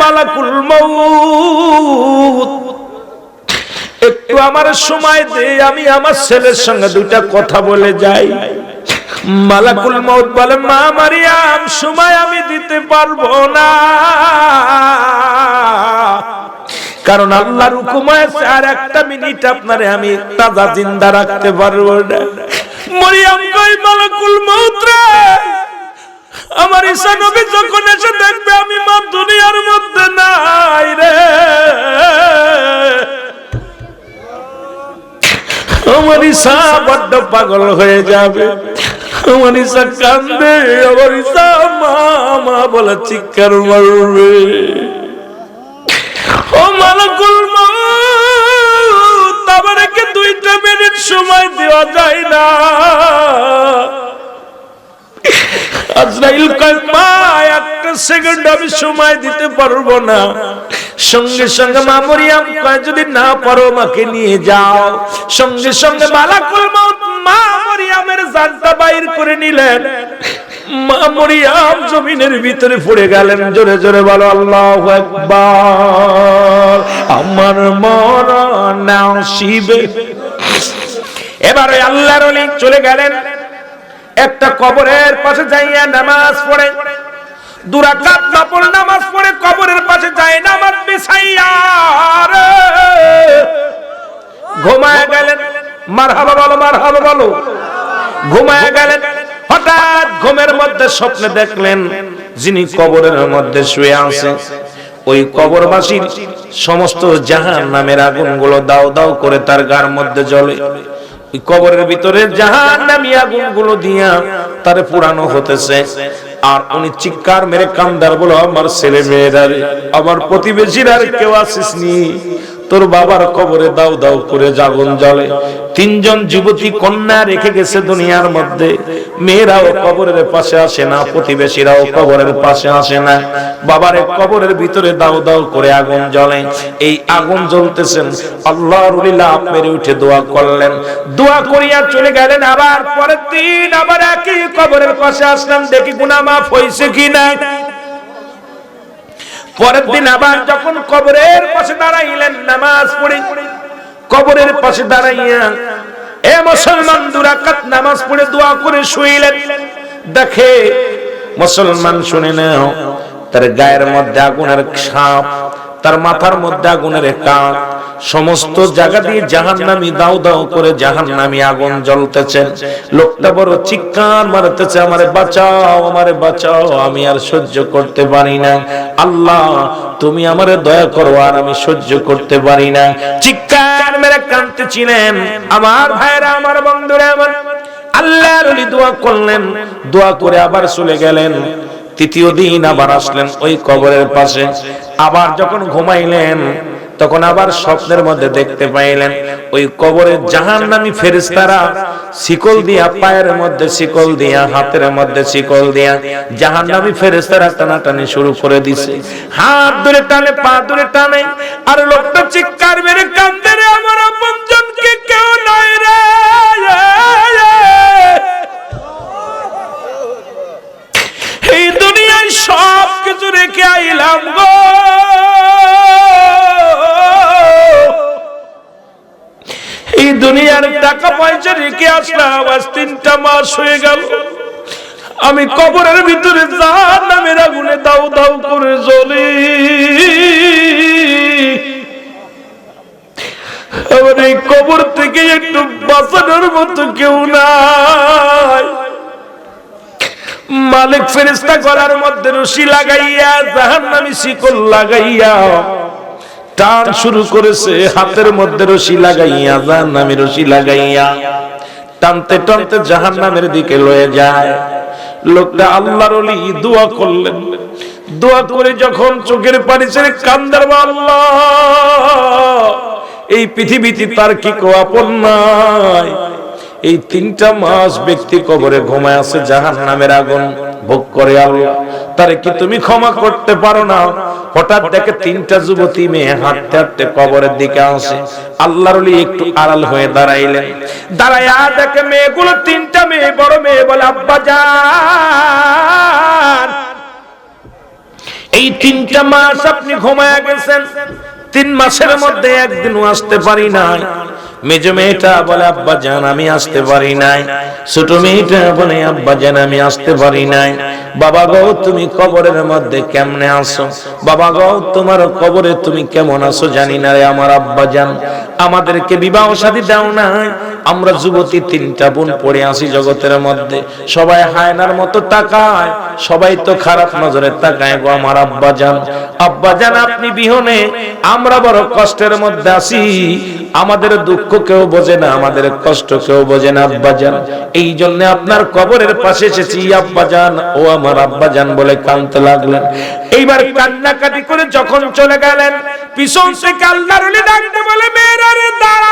মালাকুল মউত, একটু আমার সময় দে, আমি আমার ছেলের সঙ্গে দুইটা কথা বলে যাই। মালাকুল মউত বলে, মা মারিয়াম, সময় আমি দিতে পারবো না, কারণ আল্লাহর হুকুম আছে আর একটা মিনিট আপনারে আমি তাজা জিন্দা রাখতে পারবো না। মারিয়াম কই, মালাকুল মউত রে, আমার ঈসা নবী যখন এসে দেখবে আমি মা দুনিয়ার মধ্যে নাই রে, আমার ঈসা বড্ড পাগল হয়ে যাবে। আমার ঈসা কান্দে, আমার ঈসা মা মা বলে চিৎকার মারবে। ও মালাকুল মউত, আমাকে 2টা মিনিট সময় দেওয়া যায় না? আজরাইল কয়, মা 1 সেকেন্ড আমি সময় দিতে পারবো না। সঙ্গে সঙ্গে মা মরিয়ম কয়, যদি না পারো মাকে নিয়ে যাও। সঙ্গে সঙ্গে মালাকুল মউত মা মরিয়মের জানটা বাইর করে নিলেন। মা মরিয়ম জমিনের ভিতরে পড়ে গেলেন। জোরে জোরে বলো আল্লাহু আকবার। আমার মরণ নসিবে। এবার ওই আল্লাহর ওলি চলে গেলেন একটা কবরের পাশে যাইয়া নামাজ পড়ে, 2 রাকাত নফল নামাজ পড়ে কবরের পাশে যায় নামাজ বিছাইয়া ঘুমায় গেলেন। মারহাবা বলো, মারহাবা বলো। ঘুমায় গেলেন। হঠাৎ ঘুমের মধ্যে স্বপ্নে দেখলেন যিনি কবরের মধ্যে শুয়ে আছে ওই কবরবাসীর সমস্ত জাহান্নামের আগুনগুলো দাও দাও করে তার গার মধ্যে জ্বলে। ওই কবরের ভিতরে জাহান্নামী আগুনগুলো দিয়া তারে পুরানো হতেছে। আর উনি চিৎকার মেরে কান্দার বলো, আমার ছেলে মেয়েরা, আমার প্রতিবেশীরা, কেউ আসিসনি? তোর বাবার কবরে দাও দাও করে আগুন জ্বলে। 3 জন যুবতী কন্যা রেখে গেছে দুনিয়ার মধ্যে। মেয়েরাও কবরের পাশে আসে না, প্রতিবেশীরাও কবরের পাশে আসে না। বাবার কবরের ভিতরে দাও দাও করে আগুন জ্বলে। এই আগুন জ্বলতেছেন, আল্লাহর ওলি লাফ মেরে উঠে দোয়া করলেন। দোয়া করিয়া চলে গেলেন। আবার পরের দিন আবার একই কবরের পাশে আসলেন, দেখি গুনাহ মাফ হইছে কিনা। পরের দিন আবার যখন কবরের পাশে দাঁড়াইলেন নামাজ পড়ে, কবরের পাশে দাঁড়াইয়া এ মুসলমান 2 রাকাত নামাজ পড়ে দোয়া করে শুইলেন। দেখে মুসলমান, শুনে নাও, তার গায়ের মধ্যে আগুনের সাপ, তার মাথার মধ্যে আগুনের কাঁট, সমস্ত জায়গা দিয়ে জাহান্নামী দাও দাও করে জাহান্নামী আগুন জ্বলতেছে। লোকটা বড় চিৎকার মারতেছে, আমারে বাঁচাও, আমারে বাঁচাও, আমি আর সহ্য করতে পারি না। আল্লাহ তুমি আমারে দয়া করো, আর আমি সহ্য করতে পারি না। চিৎকার মেরে কাঁদতেছিলেন। আমার ভাইরা, আমার বন্ধুরা, আমার আল্লাহর ওলি দোয়া করলেন। দোয়া করে আবার চলে গেলেন। 3য় দিন আবার আসলেন ওই কবরের পাশে। আবার যখন ঘুমাইলেন তখন আবার স্বপ্নের মধ্যে দেখতে পাইলেন ওই কবরের জাহান্নামী ফেরেশতারা শিকল দিয়া, পায়ের মধ্যে শিকল দিয়া, হাতের মধ্যে শিকল দিয়া জাহান্নামী ফেরেশতারা টানাটানি শুরু করে দিছে। হাত ধরে টানে, পা ধরে টানে। আর লোকটা চিৎকার মেরে কান্দে, রে আমার আপনজন কি কেউ নাই রে, এই দুনিয়ায় সব কিছু রেখে আইলাম গো, এই দুনিয়ার টাকা পয়সা রেখে আসলাম, আজ 3টা মাস হয়ে গেল আমি কবরের ভিতরে জাহান্নামের আগুনে দাউ দাউ করে জ্বলি। আমার এই কবর থেকে একটু বাঁচানোর মতো কেউ নাই। মালিক ফেরেশতা গলার মধ্যে রশি লাগাইয়া, জাহান্নামী শিকল লাগাইয়া টান শুরু করেছে। হাতের মধ্যে রশি লাগাইয়া, জাহান্নামী রশি লাগাইয়া টানতে টানতে জাহান্নামের দিকে লয়ে যায়। লোকটা আল্লাহর ওলি দোয়া করলেন। দোয়া করে যখন চোখের পানি ছেড়ে কান্দার, আল্লাহ এই পৃথিবীতে তার কি কেউ আপন নাই? এই 3টা মাস ব্যক্তি কবরে ঘুমায় আছে, জাহান্নামের আগুন ভোগ করে। আল্লাহ তারে কি তুমি ক্ষমা করতে পারো না? হঠাৎ দেখে 3টা যুবতী মেয়ে হাঁটতে হাঁটতে কবরের দিকে আসে। আল্লাহর ওলি একটু আড়াল হয়ে দাঁড়াইলেন। দাঁড়াইয়া দেখে মেয়েগুলো 3টা মেয়ে, বড় মেয়ে বলে, আব্বা জান এই 3টা মাস আপনি ঘুমায়া গেছেন, 3 মাসের মধ্যে একদিনও আসতে পারি নাই। মেজো মেয়েটা বলে আব্বা জান আমি আসতে পারি নাই। ছোট মেয়েটা বলে আব্বা জান আমি আসতে পারি নাই। বাবা গো তুমি কবরের মধ্যে কেমনে আসো? বাবা গো তোমার কবরে তুমি কেমন আসো জানি না রে আমার আব্বা জান। আমাদেরকে বিবাহ শাদী দাও না, আমরা যুবতী 3টা বোন পড়ে আসি জগতের মধ্যে। সবাই হায়নার মতো তাকায়, সবাই তো খারাপ নজরে তাকায় গো আমার আব্বা জান। আব্বা জান আপনি বিহনে আমরা বড় কষ্টের মধ্যে আছি, আমাদের দুঃখ কেউ বোঝে না, আমাদের কষ্ট কেউ বোঝে না আব্বা জান। এই জন্য আপনার কবরের পাশে এসেছি আব্বা জান, ও আমার আব্বা জান বলে কাঁদতে লাগলেন। এইবার কান্নাকাটি করে যখন চলে গেলেন, পিছন থেকে আল্লাহর ওলি ডাকতে বলে মেয়েরা রে দাঁড়াও,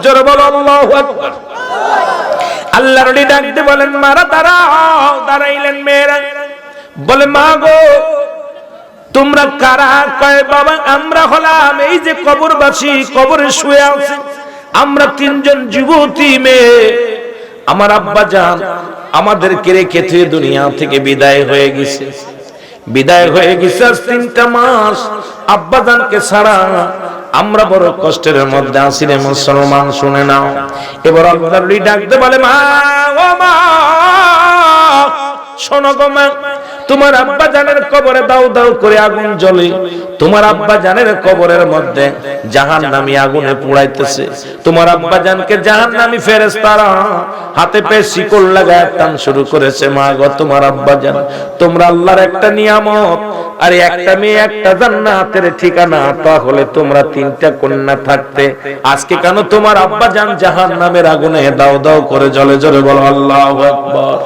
জোরে বলো আল্লাহু আকবার। আল্লাহর ওলি ডাকতে বলেন মারা দাঁড়াও। দাঁড়াইলেন মেয়েরা, বলে মা গো তোমরা কারা? কয় বাবা আমরা হলাম এই যে কবরবাসী, কবরে শুয়ে আছে আমরা 3জন যুবতী মেয়ে। আমার আব্বা জান আমাদেরকে রেখে থুয়ে দুনিয়া থেকে বিদায় হয়ে গেছে, বিদায় হয়ে গেছে আজ 3টা মাস। আব্বা জানকে ছাড়া আমরা বড় কষ্টের মধ্যে আছি রে মুসলমান, শুনে নাও। এবার আল্লাহর ওলি ডাকতে বলে মা ও মা শোনো গো মা, তোমার আব্বা জানের কবরে দাও দাও করে আগুন জ্বলে, তোমার আব্বা জানের কবরের মধ্যে জাহান্নামী আগুনে পুড়াইতেছে। তোমার আব্বা জানকে জাহান্নামী ফেরেশতারা হাতে পে শিকল লাগায় টান শুরু করেছে। মা গো তোমার আব্বা জান তোমরা আল্লাহর একটা নিয়ামত, আর একটা মেয়ে একটা জান্নাতের ঠিকানা, তাহলে তোমরা 3টা কন্যা থাকতে আজকে কেন তোমার আব্বা জান জাহান্নামের আগুনে দাও দাও করে জ্বলে? জোরে বলো আল্লাহু আকবার।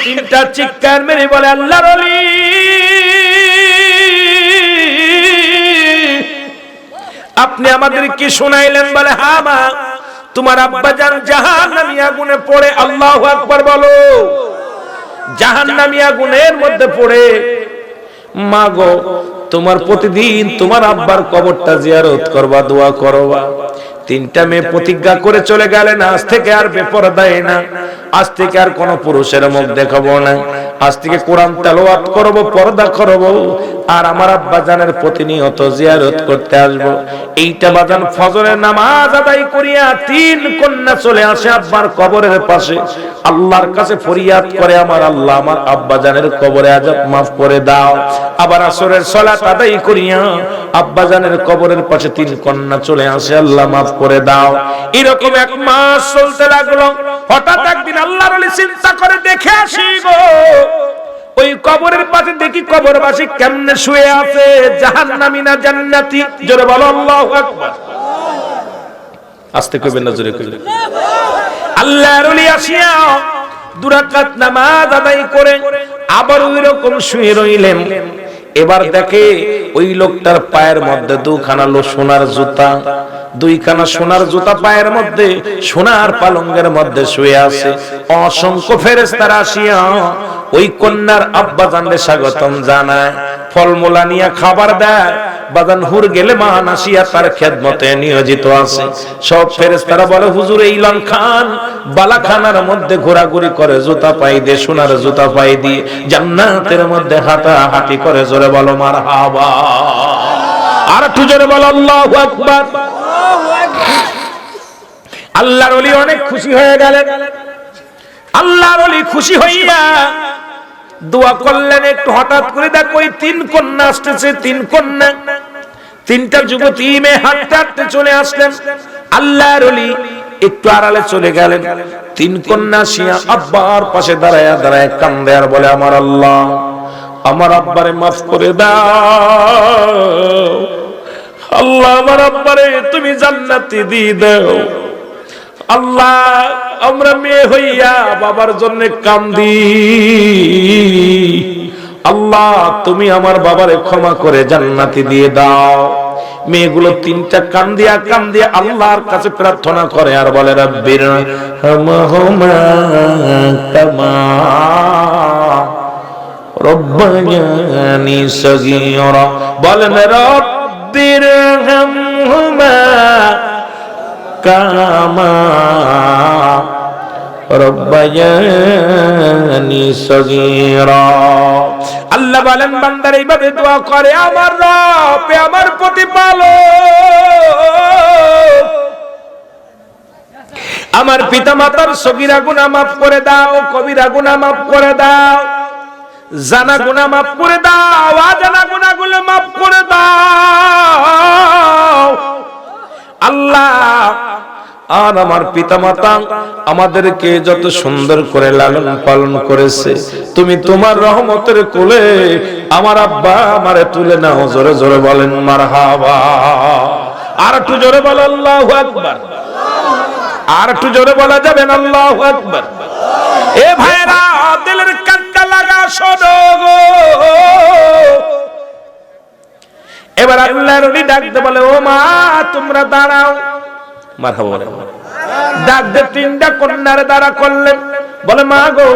3টা চিৎকার মেরে বলে আল্লাহর ওলি আপনি আমাদের কি শোনাইলেন? বলে হ্যাঁ মা, তোমার আব্বা জান জাহান্নামী আগুনে পড়ে, আল্লাহু আকবার বলো, জাহান্নামী আগুনের মধ্যে পড়ে। মা গো তোমার প্রতিদিন তোমার আব্বার কবরটা জিয়ারত করবা, দোয়া করবা। 3টা মেয়ে প্রতিজ্ঞা করে চলে গেলেন আজ থেকে আর বেপরদায় না, আজ থেকে আর কোন পুরুষের মুখ দেখাবো না, আজ থেকে কোরআন তেলাওয়াত করব, পর্দা করব, আর আমার আব্বা জানের প্রতিনিয়ত জিয়ারত করতে আসব। এইটা বাজান ফজরের নামাজ আদায় করিয়া 3 কন্যা চলে আসে আব্বার কবরের পাশে, আল্লাহর কাছে ফরিয়াদ করে আমার আল্লাহ আমার আব্বা জানের কবরে আযাব মাফ করে দাও। আবার আসরের সালাত আদায় করিয়া আব্বা জানের কবরের পাশে 3 কন্যা চলে আসে, আল্লাহ মাফ করে দাও। এরকম 1 মাস চলতে লাগলো। হঠাৎ একদিন আল্লাহর ওলি চিন্তা করে দেখে আসি গো ওই কবরের পাশে দেখি কবরবাসী কেমনে শুয়ে আছে, জাহান্নামী না জান্নাতি? জোরে বলো আল্লাহু আকবার। আস্তে কইবেন না, জোরে কইবেন। আল্লাহর ওলি আসিয়া 2 রাকাত নামাজ আদায় করে আবার ওই রকম শুয়ে রইলেন। এবার দেখে ওই লোকটার পায়ের মধ্যে 2খানা সোনার জুতা, 2খানা সোনার জুতা পায়ের মধ্যে, সোনার পালঙ্কের মধ্যে শুয়ে আছে। অসংখ্য ফেরেশতারা আসিয়া ওই কন্যার আব্বা জানলে স্বাগতম জানায়, ফলমূলা নিয়ে খাবার দেয়। বাগান হুর গেলে মান আসিয়া তার খেদমতে নিয়োজিত আছে। সব ফেরেশতারা বলে হুজুর এই লন খান বালাখানার মধ্যে ঘোরাঘুরি করে, জুতা পাই দিয়ে, সোনার জুতা পাই দিয়ে জান্নাতের মধ্যে হাঁটাহাঁটি করে। জোরে বলো মারহাবা। আর একটু জোরে বলো আল্লাহু আকবার। আল্লাহর ওলি অনেক খুশি হয়ে গেলেন। আল্লাহর ওলি খুশি হইয়া দোয়া করলেন। একটু হঠাৎ করে দেখো ওই 3 কন্যা আসতেছে, 3 কন্যা, 3টা যুবতী মেয়ে হাঁটতে হাঁটতে চলে আসলেন। আল্লাহর ওলি একটু আড়ালে চলে গেলেন। 3 কন্যা আসিয়া আব্বার পাশে দাঁড়ায়া দাঁড়ায় কান্দে আর বলে আমার আল্লাহ আমার আব্বারে মাফ করে দাও, আল্লাহ আমার আব্বারে তুমি জান্নাতি দিয়ে দাও। আল্লাহ আমরা মেয়ে হইয়া বাবার জন্য কান্দি, আল্লাহ তুমি আমার বাবারে ক্ষমা করে জান্নাতি দিয়ে দাও। মেয়েগুলো 3টা কান্দিয়া কান্দিয়া আল্লাহর কাছে প্রার্থনা করে আর বলে রব্বির হামহুমা কামা রব্বায়ানি সগীরা। বলেন রব্বির হামহুমা কামা রব্বায়ানি সগীরা। আল্লাহ বলেন বান্দার এইভাবে দোয়া করে, আমার রব, আমার প্রতিপালক, আমার পিতামাতার সগীরা গুনাহ মাফ করে দাও, কবিরা গুনাহ মাফ করে দাও, জানা গুনাহ মাফ করে দাও, অজানা গুনাহগুলো মাফ করে দাও। আল্লাহ, আর আমার পিতামাতা আমাদেরকে যত সুন্দর করে লালন পালন করেছে, তুমি তোমার রহমতের কোলে আমার আব্বা আমারে তুলে নাও। জোরে জোরে বলেন মারহাবা। আর একটু জোরে বল আল্লাহু আকবার। আর একটু জোরে বলা যাবে না আল্লাহু আকবার? এ ভাইরা, দিলের কানটা লাগা শোনো গো। এবার আল্লাহর ওলি ডাকতে বলে, ও মা তোমরা দাঁড়াও। মারহাবা বলে। ডাক দে তিনটা কন্যার দ্বারা করলেন, বলে মা গো,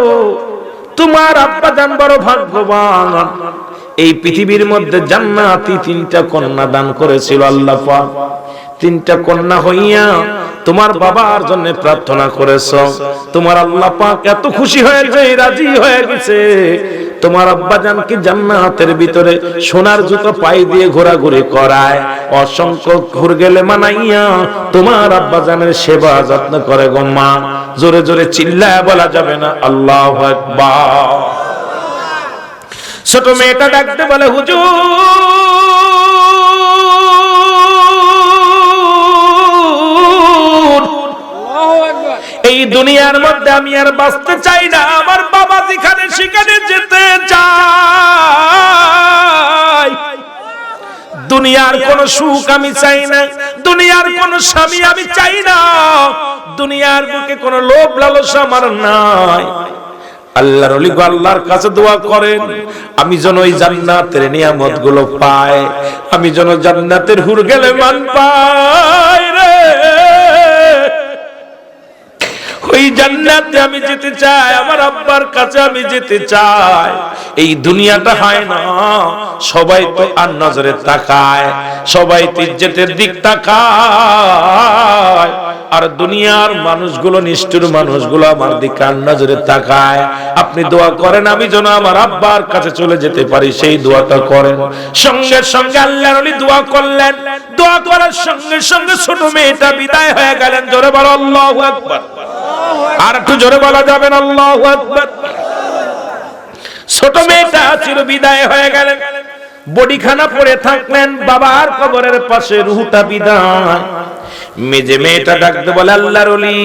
তোমার আব্বা জান বড় ভাগ্যবান, এই পৃথিবীর মধ্যে জান্নাতি তিনটা কন্যা দান করেছিল আল্লাহ পাক। তিনটা কন্যা হইয়া তোমার বাবার জন্য প্রার্থনা করেছো, তোমার আল্লাহ পাক এত খুশি হয়েছে, রাজি হয়ে গেছে। তোমার আব্বা জানকে জান্নাতের ভিতরে সোনার জুতো পায়ে দিয়ে ঘোরাঘুরি করায়, অসংখ্য ঘুরগেলে মানাইয়া তোমার আব্বা জানের সেবা যত্ন করে গো মা। জোরে জোরে চিল্লায় বলা যাবে না আল্লাহু আকবার? ছোট মেয়েটা ডাকতে বলে, হুজুর, এই দুনিয়ার মধ্যে আমি আর বাঁচতে চাই না, আমার বাবা যেখানে সেখানে যেতে চাই। দুনিয়ার কোন সুখ আমি চাই না, দুনিয়ার কোন স্বামী আমি চাই না, দুনিয়ার বুকে কোন লোভ লালসা আমার নাই। আল্লাহর ওলি আল্লাহর কাছে দোয়া করেন, আমি যেন ওই জান্নাতের নিয়ামত গুলো পাই, আমি যেন জান্নাতের হুর গেলে মান পাই রে। ওই জান্নাতে আমি যেতে চাই, আমার আব্বার কাছে আমি যেতে চাই। এই দুনিয়াটা হয় না, সবাই তো আর নজরে তাকায়, সবাই তো ইজ্জতের দিক তাকায়, আর দুনিয়ার মানুষগুলো, নিষ্ঠুর মানুষগুলো আমার দিকে আর নজরে তাকায়। আপনি দোয়া করেন আমি যেন আমার আব্বার কাছে চলে যেতে পারি, সেই দোয়াটা করেন। সঙ্গে সঙ্গে আল্লাহর ওলি দোয়া করলেন, দোয়া করার সঙ্গে সঙ্গে ছোট মেয়েটা বিদায় হয়ে গেলেন। জোরে বলো আল্লাহু আকবার। আর একটু জোরে বলা যাবে না আল্লাহু আকবার? ছোট মেয়েটা চির বিদায় হয়ে গেলেন, বডিখানা পড়ে থাকলেন বাবার কবরের পাশে, রুহটা বিদায়। মেজে মেয়েটা ডাকতে বলে, আল্লাহর ওলি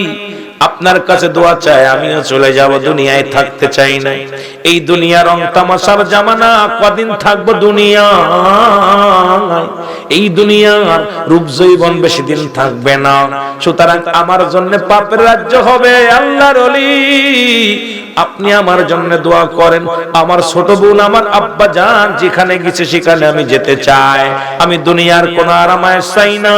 আপনার কাছে দোয়া চাই, আমিও চলে যাব, দুনিয়ায় থাকতে চাই না। এই দুনিয়া রং তামাশার জামানা, কদিন থাকবো দুনিয়ায়? এই দুনিয়ার রূপ যৌবন বেশি দিন থাকবে না, সুতরাং আমার জন্য পাপের রাজ্য হবে। আল্লাহর ওলি আপনি আমার জন্য দোয়া করেন, আমার ছোট বোন আমার আব্বা জান যেখানে গেছে সেখানে আমি যেতে চাই, আমি দুনিয়ার কোন আরামায়েশ চাই না,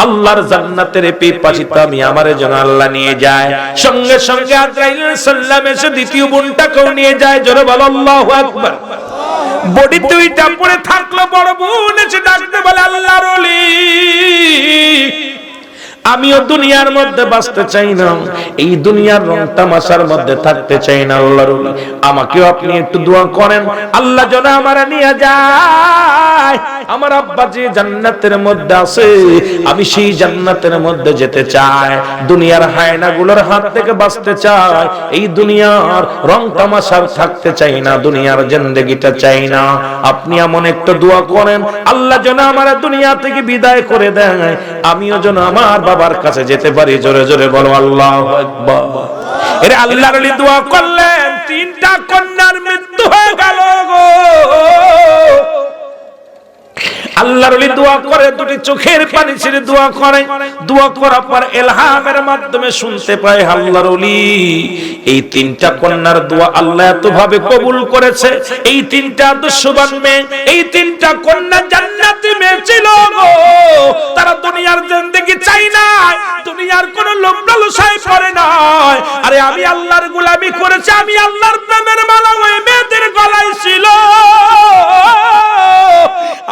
আল্লাহর জান্নাতের পিপাসিত আমি, আমারে যেন আল্লাহ নিয়ে যায়। সঙ্গে সঙ্গে আজরাইল সাল্লাম এসে দ্বিতীয় বোনটাকেও নিয়ে যায়। জোরে বলো আল্লাহু আকবার। বডি দুইটা পড়ে থাকলো, বড় বোন এসে ডাকতে বলে, আল্লাহর ওলি আমিও দুনিয়ার মধ্যে বাঁচতে চাই না, এই দুনিয়ার রং তামাশার মধ্যে থাকতে চাই না। আল্লাহর ওলি আমাকেও আপনি একটু দোয়া করেন, আল্লাহ যেন আমারে নিয়ে যায়। আমার আব্বা যে জান্নাতের মধ্যে আছে, আমি সেই জান্নাতের মধ্যে যেতে চাই, দুনিয়ার হায়নাগুলোর হাত থেকে বাঁচতে চাই, এই দুনিয়ার রং তামাশার থাকতে চাই না, দুনিয়ার জিন্দেগিটা চাই না। আপনি এমন একটা দোয়া করেন, আল্লাহ যেন আমার দুনিয়া থেকে বিদায় করে দেয়, আমিও যেন আমার বাবার কাছে যেতে পারি। জোরে জোরে বলো আল্লাহু আকবার। এর আল্লাহর ওলি দোয়া করলেন, তিনটা কন্যার মৃত্যু হয়ে গেল গো। আল্লাহর ওলি দোয়া করে, দুটি চোখের পানি ছেড়ে দোয়া করে, দোয়া করার পর ইলহামের মাধ্যমে শুনতে পায় আল্লাহর ওলি এই তিনটা কন্যার দোয়া আল্লাহ এত ভাবে কবুল করেছে। এই তিনটা আদর্শবান মেয়ে, এই তিনটা কন্যা জান্নাতি মেয়ে ছিল গো। তারা দুনিয়ার জিন্দেগি চাই না, দুনিয়ার কোন লোভ লালসায় পড়ে নাই। আরে আমি আল্লাহর গোলামি করেছি, আমি আল্লাহর প্রেমের মালা ওই মেয়েদের গলায় ছিল।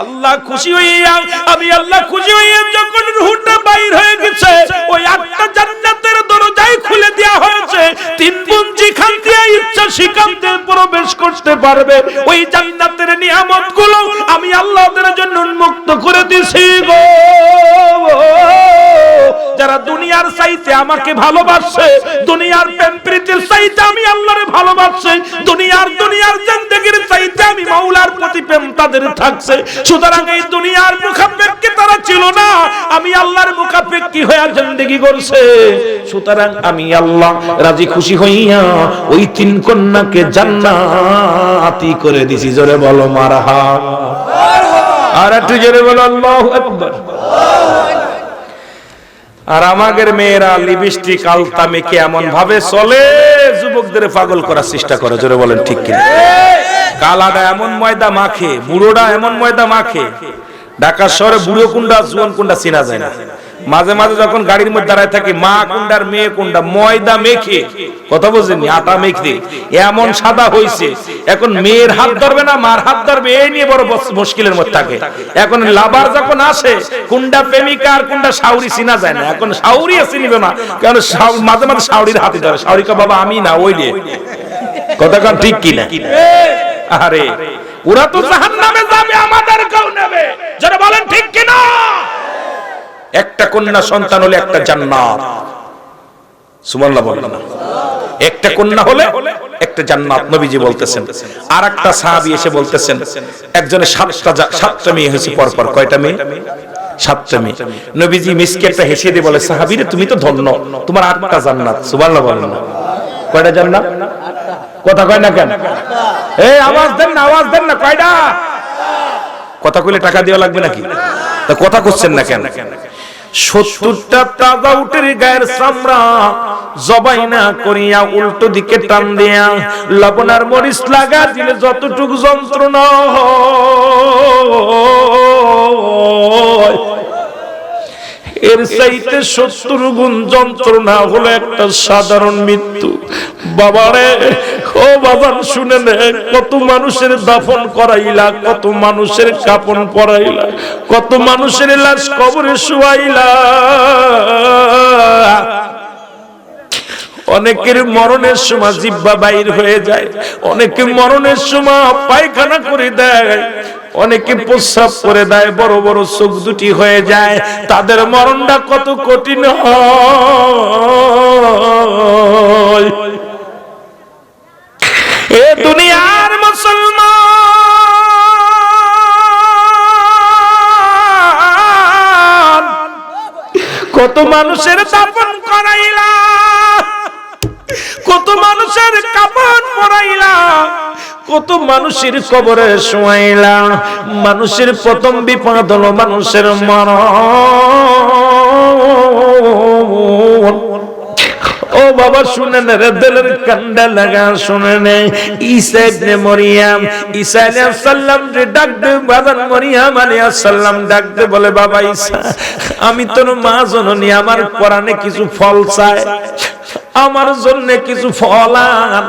আল্লাহ খুশি হইয়া, আমি আল্লাহ খুশি হইয়া যখন রূহটা বাইর হয়ে গেছে, ওই আটটা জান্নাতের দরজাই খুলে দেয়া হয়েছে। ইচ্ছা সেখানে প্রবেশ করতে পারবে। ওই জান্নাতের নিয়ামতগুলো আমি আল্লাহ ওদের জন্য উন্মুক্ত করে দিয়েছি গো। যারা দুনিয়ার চাইতে আমাকে ভালোবাসে, দুনিয়ার প্রেম প্রীতির চাইতে আমি আল্লাহরে ভালোবাসি, দুনিয়ার জিন্দেগির চাইতে আমি মাওলার প্রতি প্রেম তাদের থাকছে। সুতরাং এই দুনিয়ার মুখাপেক্ষী তারা ছিল না, আমি আল্লাহর মুখাপেক্ষী হয়ে জিন্দেগি করছে। সুতরাং আমি আল্লাহ রাজি খুশি হইয়া ওই তিন কন্যাকে জান্নাতি করে দিছি। জোরে বলো মারহাবা। আর একটু জোরে বলো আল্লাহু আকবার। আর আমাদের মেয়েরা লিপস্টিক আলতা মেখে এমন ভাবে চলে, যুবকদের পাগল করার চেষ্টা করে। জোরে বলেন ঠিক কিনা? কালাটা এমন ময়দা মাখে, বুড়োটা এমন ময়দা মাখে, ঢাকা শহরে বুড়ো কোনটা জুয়ান কোনটা চেনা যায় না। মাঝে মাঝে যখন গাড়ির মধ্যে দাঁড়ায় থাকে, মা কোনটার মেয়ে কোনটা, ময়দা মেখে, কথা বুঝেননি, আটা মেখে এমন সাদা হইছে। এখন মেয়ের হাত ধরবে না মার হাত ধরবে, এই নিয়ে বড় মুশকিলের মধ্যে থাকে। এখন লাভার যখন আসে, কোনটা প্রেমিকা আর কোনটা শাওরি চিনা যায় না। এখন শাওরি চিনিবে না, কারণ মাঝে মাঝে শাওরির হাতে ধরে। শাওরি কা বাবা আমি না, ওই রে। কথা কান ঠিক কিনা? আরে ওরা তো জাহান্নামে যাবে, আমাদের কেউ নেবে। যারা বলেন ঠিক কিনা? একটা কন্যা সন্তান হলে একটা জান্নাত। সুবহানাল্লাহ বলেন না? একটা কন্যা হলে একটা জান্নাত নবীজি বলতেছেন। আর একটা সাহাবী এসে বলতেছেন, একজনের সাতটা মেয়ে হয়েছে পরপর। কয়টা মেয়ে? সাতটা মেয়ে। নবীজি মিসকে একটা হেসে দিয়ে বলে, সাহাবীরে তুমি তো ধন্য, তোমার আটটা জান্নাত। সুবহানাল্লাহ বলেন না? কয়টা জান্নাত? কথা কয় না কেন? এই আওয়াজ দেন না, আওয়াজ দেন না। কয়টা? কথা কইলে টাকা দেওয়া লাগবে নাকি? তা কথা করছেন না কেন? 70টা তাজা উটের গায়ের চামড়া জবাই না করিয়া উল্টো দিকে টান দিয়া লবণ আর মরিচ লাগা দিলে যতটুকু যন্ত্রণা হয়, এর চাইতে 70 গুণ যন্ত্রণা হলো একটা সাধারণ মৃত্যু। বাবারে, ও বাবা শুনে নে, কত মানুষের দাফন করাইলা, কত মানুষের কাফন পরাইলা, কত মানুষের লাশ কবরে শুয়াইলা। অনেকের মরণের সময় জিহ্বা বাইর হয়ে যায়, অনেকে মরণের সময় পায়খানা করে দেয়, অনেকে প্রস্রাব করে দেয়, বড় বড় চোখ দুটি হয়ে যায়। তাদের মরণটা কত কঠিন হয়। এ দুনিয়ার মুসলমান, কত মানুষের দাফন করাইলা, কত মানুষের কাফন পরাইলা, কত মানুষের কবরে শোয়াইলা। মানুষের প্রথম বিপদ হলো মানুষের মরণ। ও বাবা শুনেন রে, দিলের কান্ডা লাগা শুনেন। ঈসা ইবনে মরিয়ম, ঈসা আলাইহিস সালাম যে ডাকতে, বাজান মরিয়ম আলাইহিস সালাম ডাকতে বলে, বাবা ঈসা, আমি তোর মা জননী, আমার কোরআনে কিছু ফল চাই, আমার জন্য কিছু ফল আন।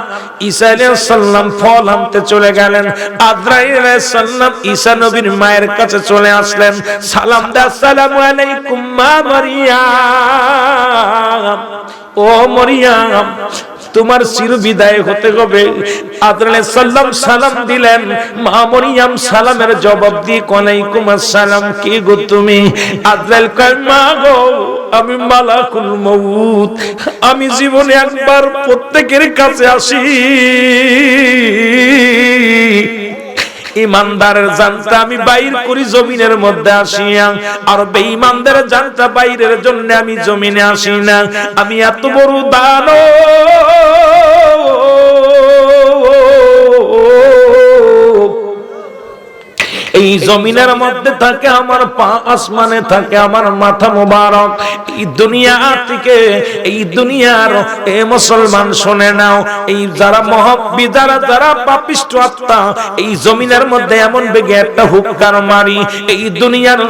ঈসা আলাইহিস সালাম ফল আনতে চলে গেলেন। আজরাইল আলাইহিস সালাম ঈসা নবীর মায়ের কাছে চলে আসলেন, সালাম দা, আসসালামু আলাইকুম মা মরিয়ম। ও মরিয়ম, তোমার চির বিদায় হতে হবে। আজরাইল আলাইহিস সালাম সালাম দিলেন, মা মরিয়ম সালামের জবাব দিয়ে ওয়ালাইকুম আসসালাম, কি গো তুমি? আজরাইল কয়, মা গো, আমি মালাকুল মউত, আমি জীবনে একবার প্রত্যেকের কাছে আসি। ইমানদারের জানটা আমি বাইর করি জমিনের মধ্যে আসিয়া, আর বেঈমানদের জানটা বাইরের জন্য আমি জমিনে আসি না। আমি এত বড় দানব, এই জমিনের মধ্যে থাকে আমার পা, আসমানে থাকে আমার মাথা মোবারক। এই দুনিয়া থেকে, এই দুনিয়ার এ মুসলমান শুনে নাও, এই যারা মহাব্বী, যারা পাপিষ্ঠ আত্মা, এই জমিনের মধ্যে এমন বেগে একটা হুক্কার মারি, এই দুনিয়ার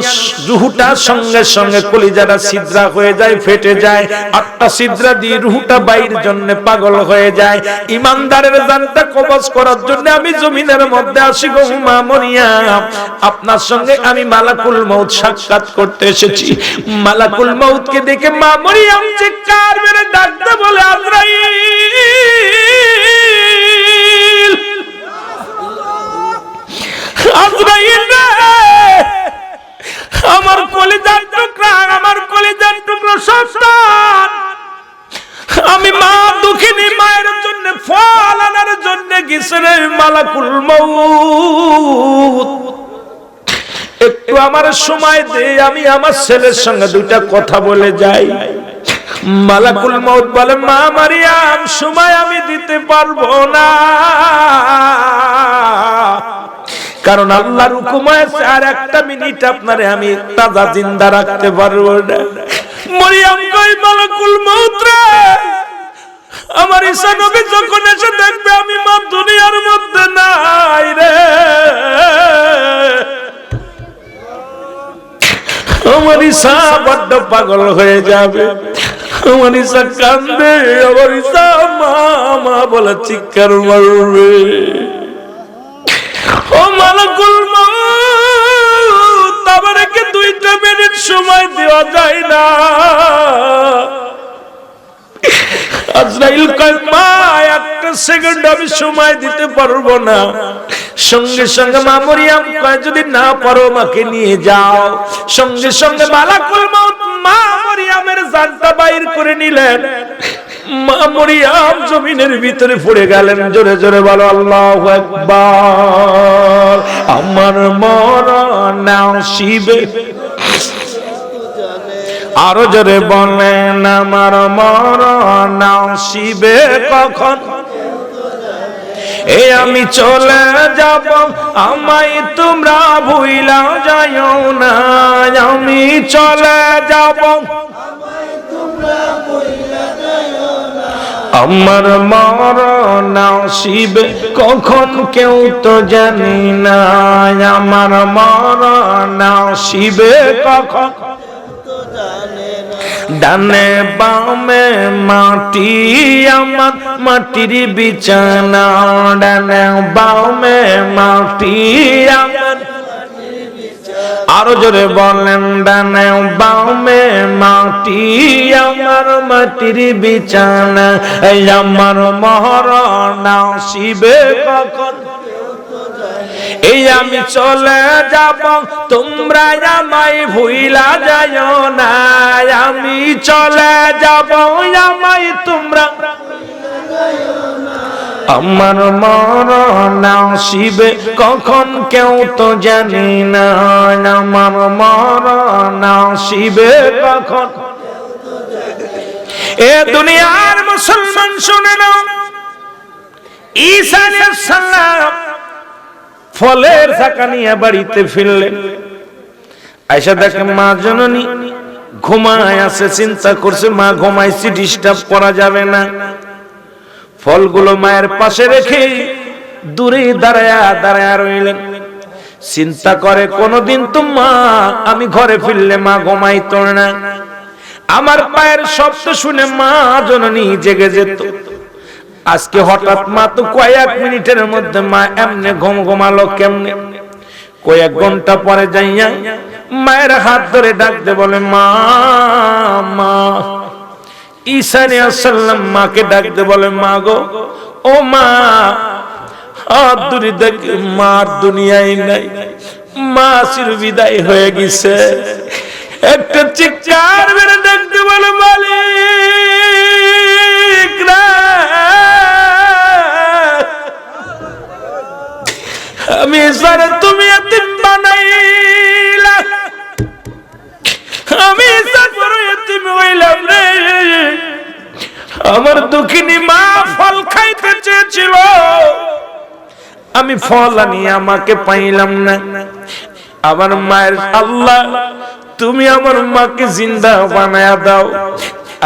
রুহটা সঙ্গে সঙ্গে কলিজাটা ছিদ্রা হয়ে যায়, ফেটে যায়। আটটা ছিদ্রা দিয়ে রুহটা বাইরের জন্য পাগল হয়ে যায়। ইমানদারের জানটা কবজ করার জন্য আমি জমিনের মধ্যে আসি গো মা মরিয়ম। আপনার সঙ্গে আমি মালাকুল মউত সাক্ষাৎ করতে এসেছি। মালাকুল মউতকে দেখে মা মরিয়ম চিৎকার মেরে ডাকতে বলে, আজরাইল গেছেন মালাকুল মউত, একটু আমার সময় দে, আমি আমার ছেলের সঙ্গে দুইটা কথা বলে যাই। মালাকুল মউত বলে, মা মারিয়াম, সময় আমি দিতে পারবো না, কারণ আল্লাহর হুকুম আছে আর একটা মিনিট আপনারে আমি তাজা জিন্দা রাখতে পারবো না। মারিয়াম কই, মালাকুল মউত রে, আমার ঈসা নবী যখন এসে দেখবে আমি মা দুনিয়ার মধ্যে নাই রে, আমার ঈসা বড্ড পাগল হয়ে যাবে, আমার ঈসা কান্দে, আমার ঈসা মা মা বলে চিৎকার মারবে। ও মালাকুল মউত, আমাকে 2টা মিনিট সময় দেওয়া যায় না? আজরাইল কয়, মা একটা সেকেন্ড আমি সময় দিতে পারবো না। সঙ্গে সঙ্গে মা মরিয়াম কয়, যদি না পারো মাকে নিয়ে যাও। সঙ্গে সঙ্গে মালাকুল মউত মা মরিয়ামের জানটা বাইর করে নিলেন। মা মরিয়াম জমিনের ভিতরে পড়ে গেলেন। জোরে জোরে বলো আল্লাহু আকবার। আমার মরণ নসিবে, আরো জোরে বলেন, আমার মরণ নসিবে কখন, এই আমি চলে যাব, আমায় তোমরা ভুইলা যাও না, আমি চলে যাব, আমার মরণ নসিবে কখন কেউ তো জানি না, আমার মরণ নসিবে কখন, ডানে বামে মাটি আমার মাটির বিছানা, ডানে বামে মাটি আমার, আরো জোরে বলেন, ডানে বামে মাটি আমার মাটির বিছানা, আমার মরণ নসিবে কখন, এই আমি চলে যাব, তোমরা আমায় ভুইলা যাও না, আমি চলে যাব, আমায় তোমরা, আমার মরণ নসিবে কখন কেউ তো জানি না, আমার মরণ নসিবে কখন। এ দুনিয়ার মুসলমান শুনে নাও, ঈসা আলাইহিস সালাম ফলের ঝাঁকা নিয়ে বাড়িতে ফিরলেন। আয়েশা দেখে মা জননী ঘুমায় আছে, চিন্তা করছে মা ঘুমাইছি, ডিস্টার্ব করা যাবে না। ফলগুলো মায়ের পাশে রেখে দূরে দাঁড়ায়া দাঁড়ায়া রইলেন। চিন্তা করে, কোনদিন তো মা আমি ঘরে ফিরলে মা ঘুমাইতো না, আমার পায়ের শব্দ শুনে মা জননী জেগে যেত। আজকে হঠাৎ মা তো কয়েক মিনিটের মধ্যে মা এমনে ঘুমালো কেমনে। কয়েক ঘন্টা পরে যাইয়া মায়ের হাত ধরে ডাকতে বলে, মা মা। ঈসা আলাইহিস সালাম মাকে ডাকতে বলে, মা গো, ও মা। হাত ধরে দেখে মার দুনিয়ায় নাই, মা চির বিদায় হয়ে গেছে। একটা চিৎকার মেরে ডাকতে বলে, মালিক রে, আমি সারে তুমি এতিম বানাইলা, আমি সারে এতিম হইলাম রে। আমার দুঃখিনী মা ফল খাইতে চেয়েছিল, আমি ফল আনি আমাকে পাইলাম না। আমার মায়ের, আল্লাহ তুমি আমার মাকে জিন্দা বানায়া দাও,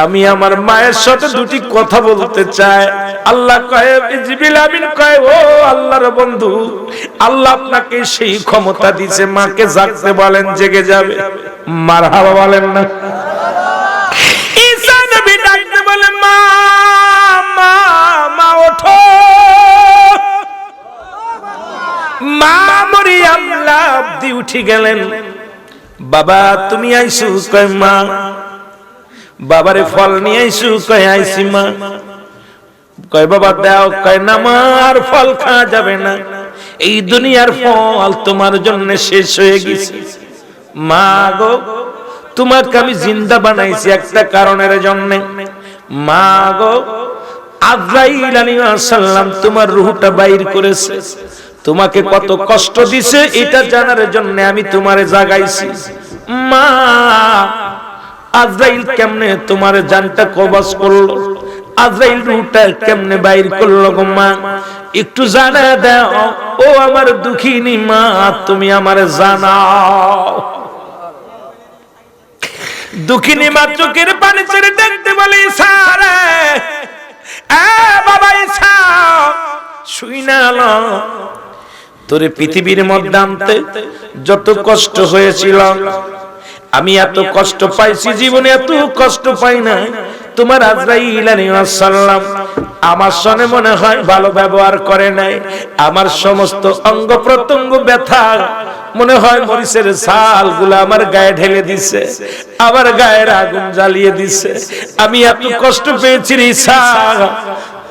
আমি আমার মায়ের সাথে দুটি কথা বলতে চাই। আল্লাহ কয়, জিবরিল আমিন কয়, ও আল্লাহর বন্ধু, আল্লাহ আপনাকে সেই ক্ষমতা দিয়েছে, মাকে জাগতে বলেন, জেগে যাবে। মারহাবা বলেন না। ঈসা নবী ডাকতে বলে, মা মা মা ওঠো। মা মরিয়ম লাফ দিয়ে উঠে গেলেন। বাবা তুমি আইসু? কয় মা। বাবারে ফল নিয়ে আইসু? কয় আইসি মা। কয় বাবা দাও? কয় না মা, আর ফল খাওয়া যাবে না, এই দুনিয়ার ফল তোমার জন্য শেষ হয়ে গেছে। মা গো, তোমাকে আমি জিন্দা বানাইছি একটা কারণের জন্য। মা গো, আজরাইল আলাইহিস সালাম তোমার রূহটা বাইর করেছে, তোমাকে কত কষ্ট দিছে এটা জানার জন্য আমি তোমারে জাগাইছি। মা, আজরাইল কেমনে তোমার জানটা কবজ করলো, আজরাইল রূহটা কেমনে বাইর করলো গো মা, একটু জানা দাও। ও আমার দুঃখিনী মা, তুমি আমারে জানাও। দুঃখিনী মা চোখের পানি ছেড়ে দেখতে বলে, ঈসা রে, এ বাবা ঈসা, শুই না লো, তোরে পৃথিবীর মধ্যে আনতে যত কষ্ট হয়েছিল, আমি এত কষ্ট পাইছি জীবনে এত কষ্ট পাই না। তোমার আজরাইল আলাইহিস সালাম আমার সনে মনে হয় ভালো ব্যবহার করে নাই, আমার সমস্ত অঙ্গ প্রত্যঙ্গ ব্যথা, মনে হয় মরিচের ছালগুলো আমার গায়ে ঢেলে দিছে, আমার গায়ের আগুন জ্বালিয়ে দিছে। আমি এত কষ্ট পেয়েছি ঈসা,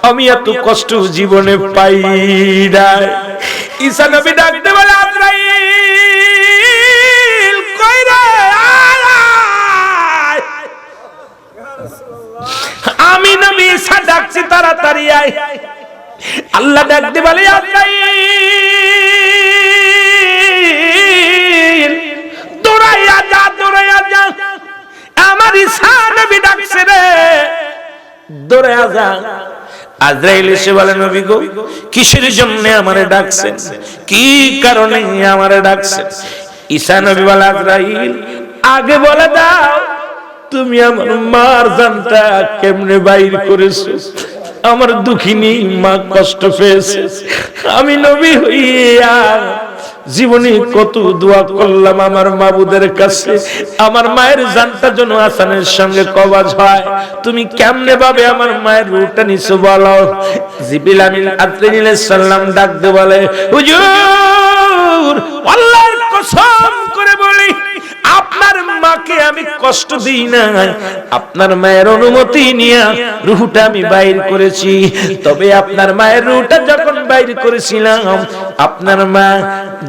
আমি এত কষ্ট জীবনে পাই নাই। ঈসা নবী ডাকতে বলে, আজরাইল কই রে, আমি নবী ঈসা ডাকছি, তাড়াতাড়ি আয়। আল্লাহ ডাকতে বলে, আজরাইল দৌড়াইয়া যা, দৌড়াইয়া যা, আমার ঈসা নবী ডাকছে রে, দৌড়াইয়া যা। আজরাইল এসে বলে, নবী গো, কিসের জন্য আমারে ডাকছেন, কি কারণে আমারে ডাকছেন? ঈসা নবী বলে, আজরাইল আগে বলে দাও, তুমি আমার মার জানটা কেমনে বাইর করেছো? আমার দুঃখিনী মা কষ্ট পেয়েছে, আমি নবী হইয়া জীবনে কত দোয়া করলাম আমার মাবুদের কাছে, আমার মায়ের জানটা যেন আসানের সঙ্গে কবজ হয়। তুমি কেমনে ভাবে আমার মায়ের রূহটা নিছো বলো? জিবরিল আমিন আজরাইল আলাইহিস সালাম ডাক দিয়ে বলে, হুজুর আল্লাহর কসম করে বলি, আপনার মাকে আমি কষ্ট দিই না, আপনার মায়ের অনুমতি নিয়ে রূহটা আমি বাইর করেছি। তবে আপনার মায়ের রূহটা যখন বাইর করেছিলাম, আপনার মা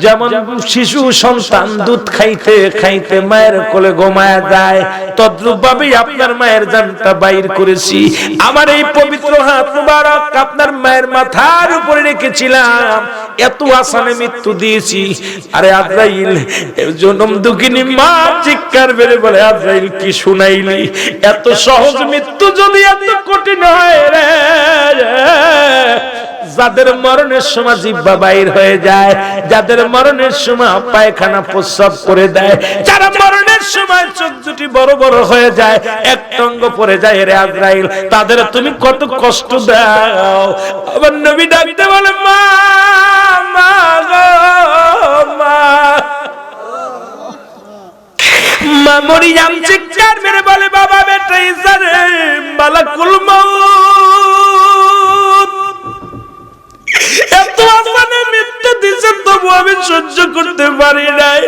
যেমন শিশু সন্তান দুধ খাইতে খাইতে মায়ের কোলে ঘুমায় যায়, তদ্রূপ ভাবে আপনার মায়ের জানটা বাইর করেছি। আমার এই পবিত্র হাত মুবারক আপনার মায়ের মাথার উপরে রেখেছিলাম, এত আসানে মৃত্যু দিয়েছি। আরে আজরাইল, জনম দুঃখিনী মা চিৎকার বেড়ে বলে, আজরাইল কি শুনাইলি? এত সহজ মৃত্যু যদি এত কঠিন হয় রে, যাদের মরণের সময় জিহ্বা বাইর হয়ে যায়, যাদের মরণের সময় পায়খানা প্রস্রাব করে দেয়, যারা মরণের সময় চোখ দুটি বড় বড় হয়ে যায়, এক অঙ্গ পড়ে যায় রে আজরাইল, তাদের তুমি কত কষ্ট দাও। আবার নবী ডাকতে বলে, মা, মা গো মা, মা মরিয়ম চিৎকার মেরে বলে, বাবা বেটা ঈসা রে, মালাকুল মউত এত আসানে মৃত্যু দিছে, তবু আমি সহ্য করতে পারি নাই।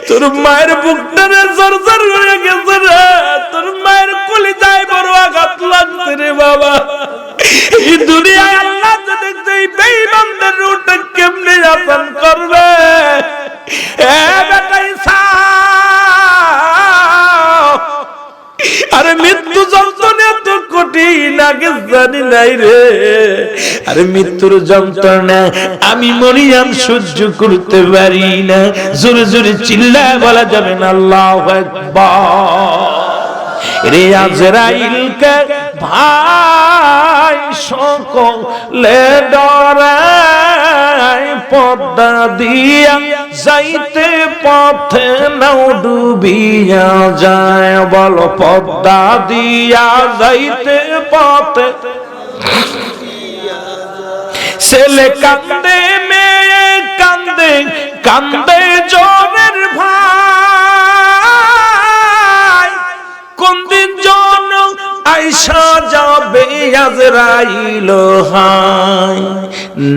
তোর মায়ের বুকটা রে জর্জর হয়ে গেছে রে, তোর মায়ের কলিজায় বড় আঘাত লাগছে রে বাবা। এই দুনিয়ায় আল্লাহ যদি এই বেঈমানদের রূহটা কেমনে আসান করবে? এ বেটা ঈসা, আরে মৃত্যু যন্ত্রণা এত কঠিন আগে জানি নাই রে। আরে মৃত্যুর যন্ত্রণা আমি মরিয়ম সহ্য করতে পারি না। জোরে জোরে চিল্লায় বলা যাবে না আল্লাহু আকবার। রে আজরাইলকে ভাই সকলে ডরায়, পর্দা দিয়া যাইতে পথে নাও ডুবিয়া যায়, বলো পর্দা দিয়া যাইতে পথে। ছেলে কান্দে, মেয়ে কান্দে, কান্দে জনের ভাই, কোন দিন জন আইসা যাবে আজরাইল হাই।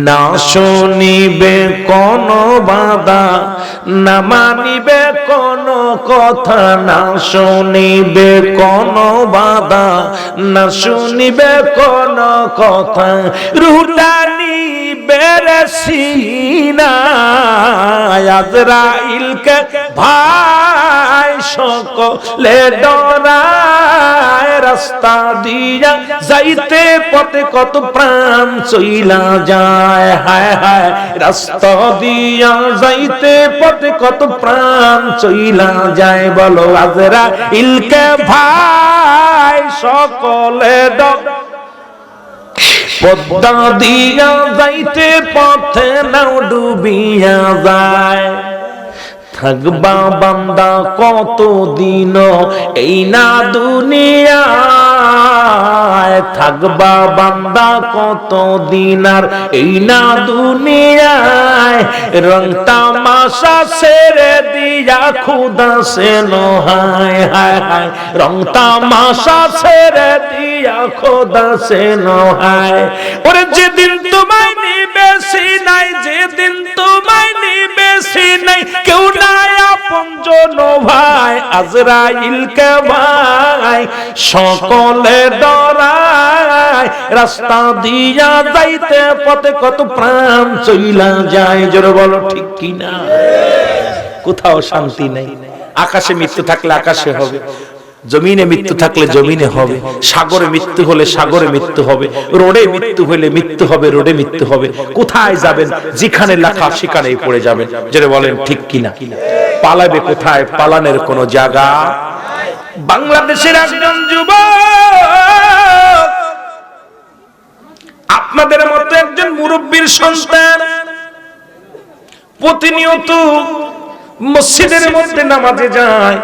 না শুনিবে কোন বাধা, না মানিবে কোন কথা, না শুনিবে কোন বাধা, না শুনিবে কোন কথা, রুহটা নিবে রে সিনায়। আজরাইলকে ভাই সকলে ডরায়, রাস্তা দিয়া যাইতে পথে কত প্রাণ চইলা যায়, হায় হায় রাস্তা দিয়া যাইতে পথে কত প্রাণ চইলা যায়, বলো আজরাইলকে ভাই সকলে ডরায়, পদ্মা দিয়া যাইতে পথে নাও ডুবিয়া যায়, থাকবা বান্দা কতদিন এই না দুনিয়ায়, থাকবা বান্দা কতদিন আর এই না দুনিয়ায়, রং তামাশা ছেড়ে দিয়া খুদা সে নহায়, হায় হায় রং তামাশা ছেড়ে দিয়া খুদা সে নহায়, ওরে যেদিন তোমায় নিবে সিনাই, যেদিন তোমায় নিবে সিনাই, কেউ নাই আপনজন ভাই, আজরাইলকে ভাই সকলে ডরায়, রাস্তা দিয়া যাইতে পথে কত প্রাণ চইলা যায়, জোরে বলো ঠিক কিনা। কোথাও শান্তি নেই, আকাশে মৃত্যু থাকলে আকাশে হবে, জমিনে মৃত্যু থাকলে জমিনে হবে, সাগরে মৃত্যু হলে সাগরে মৃত্যু হবে, রোডে মৃত্যু হলে মৃত্যু হবে, রোডে মৃত্যু হবে। কোথায় যাবেন? যেখানে লেখা সেখানেই পড়ে যাবেন, যেটা বলেন ঠিক কিনা। পালাবে কোথায়? পালানের কোন জায়গা। বাংলাদেশের একজন যুবক আপনাদের মতো একজন মুরব্বীর সন্তান প্রতিনিয়ত মসজিদের মধ্যে নামাজে যায়,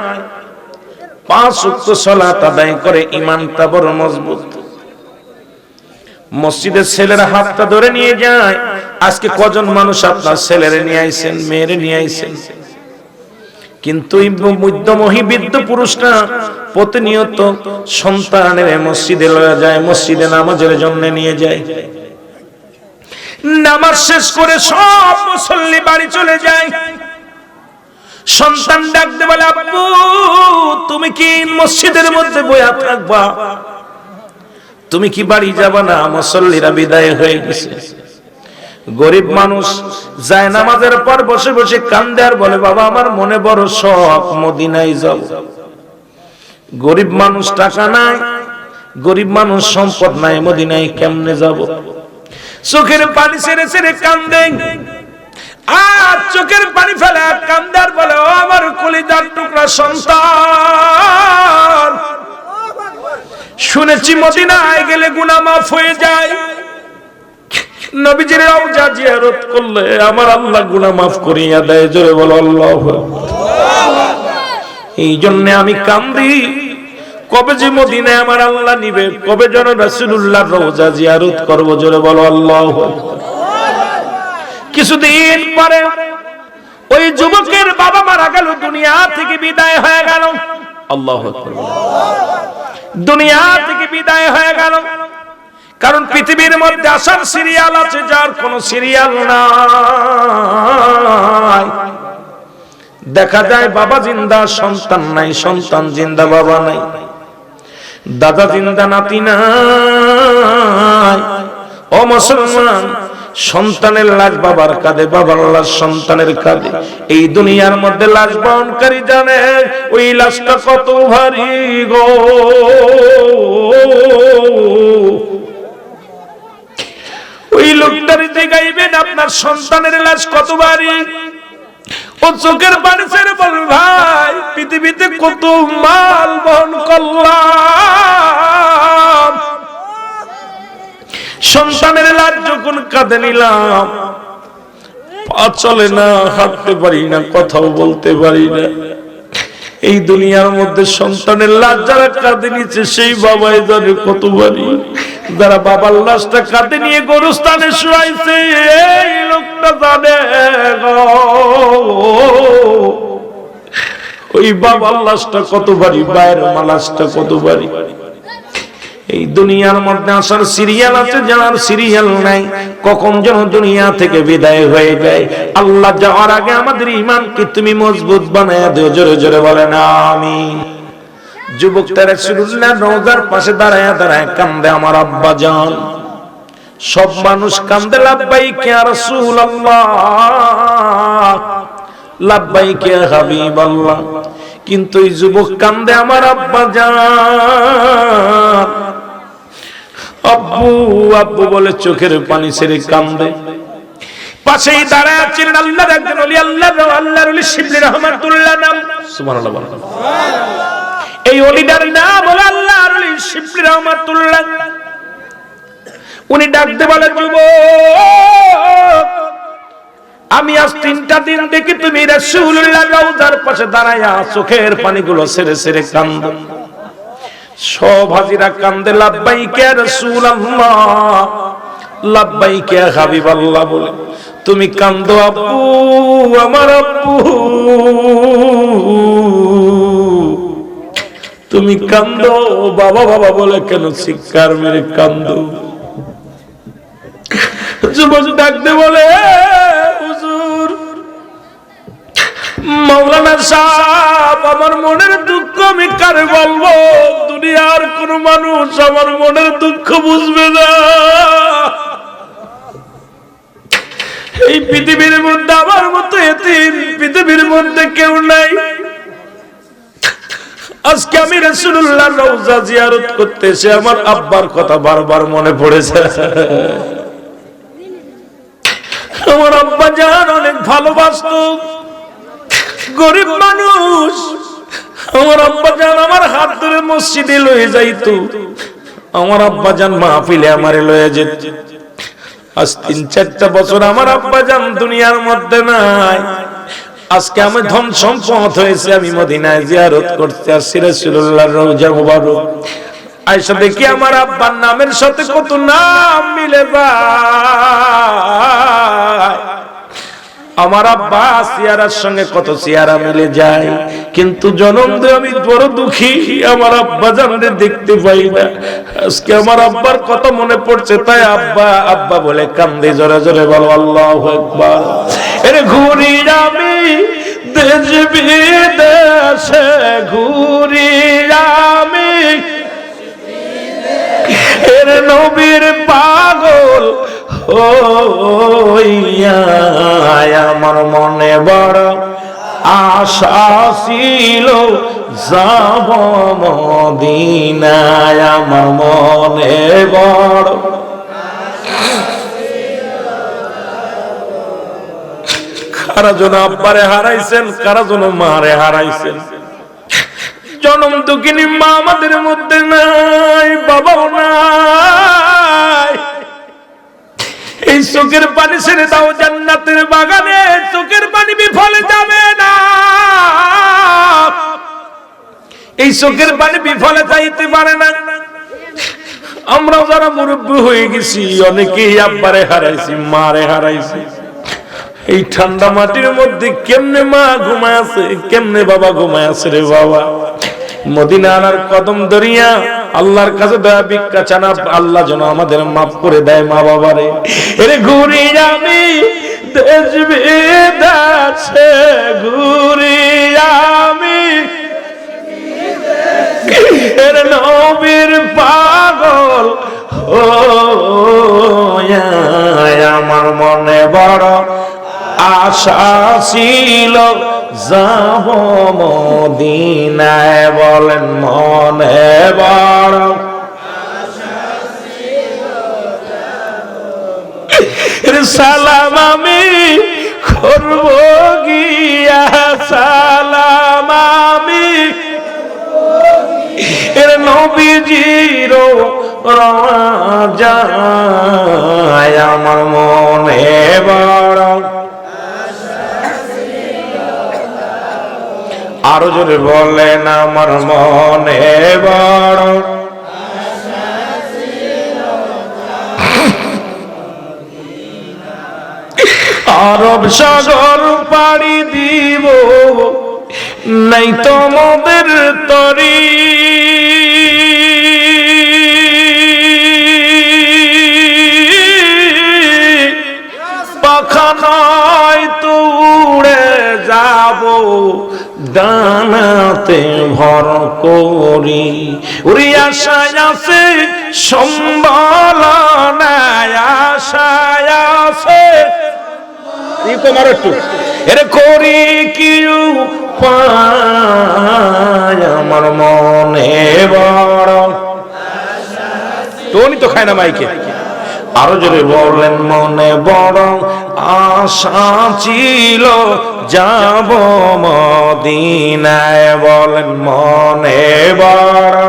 5 ওয়াক্ত সালাত আদায় করে, ঈমানটা বড় মজবুত। মসজিদের ছেলেরা হাতটা ধরে নিয়ে যায়, আজকে কজন মানুষ আপনার ছেলেরে নিয়ে আইছেন, মেয়েরে নিয়ে আইছেন, কিন্তু মধ্যমহী বৃদ্ধ পুরুষরা প্রতিনিয়ত সন্তানের মসজিদে লয়ে যায়, মসজিদে নামাজের জন্য নিয়ে যায়। নামাজ শেষ করে সব মুসল্লি বাড়ি চলে যায়, সন্তান ডাকতে বলে, আব্বু তুমি কি মসজিদের মধ্যে বইয়া থাকবা, তুমি কি বাড়ি যাবা না? মুসল্লিরা বিদায় হয়ে গেছে। গরিব মানুষ যায় নামাজের পর বসে বসে কান্দে আর বলে, বাবা আমার মনে বড় শখ মদিনায় যাব। গরিব মানুষ টাকা নাই, গরিব মানুষ সম্পদ নাই, মদিনায় কেমনে যাব? চোখের পানি ছেড়ে ছেড়ে কান্দে, আর চোখের পানি ফেলে কান্দার বলে, ও আমার কলিজার টুকরা সন্তান, শুনেছি মদিনায় গেলে গুনাহ মাফ হয়ে যায়, নবীজির রওজা জিয়ারত করলে আমার আল্লাহ গুনাহ মাফ করিয়া দেয়, জোরে বলো আল্লাহু আকবার। এই জন্য আমি কান্দি, কবে যে মদিনায় আমার আল্লাহ নিবে, কবে যেন রাসূলুল্লাহর রওজা জিয়ারত করব, জোরে বলো আল্লাহু আকবার। কিছুদিন পরে ওই যুবকের বাবা মারা গেল, দুনিয়া থেকে বিদায় হয়ে গেল, আল্লাহু আকবার, দুনিয়া থেকে বিদায় হয়ে গেল। কারণ পৃথিবীর মধ্যে আসার সিরিয়াল আছে, যার কোনো সিরিয়াল নাই। দেখা যায় বাবা জিন্দা, সন্তান নাই, সন্তান জিন্দা, বাবা নাই, দাদা জিন্দা, নাতি নাই। ও মুসলমান, সন্তানের লাশ বাবার কাঁধে, বাবার লাশ সন্তানের কাঁধে। এই দুনিয়ার মধ্যে লাশ বহনকারী জানে ওই লাশটা কত ভারী গো। ওই লোকটারই দেখাইবেন আপনার সন্তানের লাশ কত ভারী। ও চোখের পানি ছেড়ে বল, ভাই পৃথিবীতে কত মাল বহন করলাম, সন্তানের লাশ যখন কাঁধে নিলাম, পা চলে না, হাঁটতে পারি না, কথাও বলতে পারি না। এই দুনিয়ার মধ্যে সন্তানের লাশ যারা কাঁধে নিচ্ছে সেই বাবাই জানে কত বাড়ি। যারা বাবার লাশটা কাঁধে নিয়ে গরুস্থানে শুয়াইছে এই লোকটা জানে ওই বাবার লাশটা কত বাড়ি, বাইরের লাশটা কত বাড়ি। এই দুনিয়ার মধ্যে আসার সিরিয়াল আছে, যার সিরিয়াল নাই কখন যেন দুনিয়া থেকে বিদায় হয়ে যায়। আল্লাহ যাওয়ার আগে আমাদের ঈমানকে তুমি মজবুত বানায় দিও, জোরে জোরে বলেন আমিন। যুবকটা রাসূলুল্লাহর রওজার পাশে দাঁড়ায় দাঁড়ায় কান্দে, আমার আব্বা জান। সব মানুষ কান্দে, লাব্বাইক ইয়া রাসূলুল্লাহ, লাব্বাইক ইয়া হাবিবাল্লাহ। কিন্তু এই যুবক কান্দে, আমার আব্বা জান, আব্বু আব্বু বলে চোখের পানি ছেড়ে কান্দে। পাশেই দাঁড়ায় আছেন আল্লাহর একজন ওলি, আল্লাহর ওলি শিবলি রহমাতুল্লাহ নাম, সুবহানাল্লাহ বলেন। এই ওলিটার নাম হলো আল্লাহর ওলি শিবলি রহমাতুল্লাহ। উনি ডাকতে বলে, যুবক, আমি আজ 3টা দিন দেখি তুমি রাসূলুল্লাহ রওজার পাশে দাঁড়ায়া চোখের পানিগুলো ছেড়ে ছেড়ে কান্দো। সব হাজিরা কান্দে, লাব্বাইকা ইয়া রাসূলুল্লাহ, লাব্বাইকা ইয়া হাবিবাল্লাহ বলে। তুমি কান্দো আব্বু, আমার আব্বু, তুমি কান্দো বাবা বাবা বলে কেন চিৎকার মেরে কান্দো? যুবক ডাকতে বলে, হুজুর, মাওলানা সাহেব, আমার মনের দুঃখ আমি কারে বলবো? দুনিয়ার কোন মানুষ আমার মনের দুঃখ বুঝবে না। এই পৃথিবীর মধ্যে আমার মতো এতিম পৃথিবীর মধ্যে কেউ নাই। আজকে আমি রাসূলুল্লাহ রওজা জিয়ারত করতে এসে আমার আব্বার কথা বারবার মনে পড়েছে। আমার আব্বা জান অনেক ভালোবাসতো, গরিব মানুষ। আমার আব্বা জান আমার হাত ধরে মসজিদে লয়ে যাইতো। আমার আব্বা জান মাহফিলে আমারে লয়ে যেত। আজ 3-4টা বছর আমার আব্বা জান দুনিয়ার মধ্যে নাই। আজকে আমি ধন সম্পদ হয়েছে, আমি মদিনায় জিয়ারত করতে আসছি রাসূলুল্লাহর রওজা মুবারক। আয়েশা দেখি আমার আব্বার নামের সাথে কত নাম মিলে যায়। আমার আব্বা সিয়ারার সঙ্গে কত সিয়ারা মিলে যায়, কিন্তু জন্ম দিয়ে আমি বড় দুঃখী, আমার আব্বা জানলে দেখতে পাই না। আজকে আমার আব্বার কত মনে পড়ছে, তাই আব্বা আব্বা বলে কান্দে। জোরে জোরে বলো আল্লাহু আকবার। এর ঘুরি আমি দেশ বিদেশে, ঘুরি আমি এর নবীর পাগল হইয়া। আমার মনে বড় আশা ছিল যাব মদিনায়, আমার মনে বড় কারা যেন আব্বারে হারাইছেন, কারা যেন মারে হারাইছেন। জনম দুঃখিনী মা আমাদের মধ্যে নাই, বাবাও নাই। এই চোখের পানি ছেড়ে দাও জান্নাতের বাগানে, চোখের পানি বিফলে যাবে না। এই চোখের পানি বিফলে যাইতে পারে না। আমরা যারা মুরব্বী হয়ে গেছি, অনেকেই আব্বারে হারাইছি, মারে হারাইছি। এই ঠান্ডা মাটির মধ্যে কেমনে মা ঘুমায় আছে, কেমনে বাবা ঘুমায় আছে রে বাবা। মদিনার কদম দরিয়া আল্লাহর কাছে দয়া ভিক্ষা চানা, আল্লাহ যেন আমাদের মাফ করে দেয় মা বাবারে। এরে ঘুরি আমি দেশ বিদেশে, ঘুরি আমি এর নবীর পাগল হইয়া। আমার মনে বড় আশা ছিল যাব মদিনায়, বলেন মনে বড় সালাম আমি করব গিয়া, সালাম আমি এর নবীজির রওজায়। আমার মনে বড় আরো জোরে বলেন, আমার মনে বড় আরব সাগর পাড়ি দিব, নাই তোমাদের তরি। পাখা নয় তো উড়ে যাব, দানাতে ভর করি। উড়ি আশায় আছে সম্বল নাই, আশায় আছে। তোমার একটু এরে করি কি উপায় আমার মনে বড় টোনি তো খায় না মাইকে আরো জোরে বললেন মনে বড় আশা ছিল যাব মদিনায় বলেন মনে বড়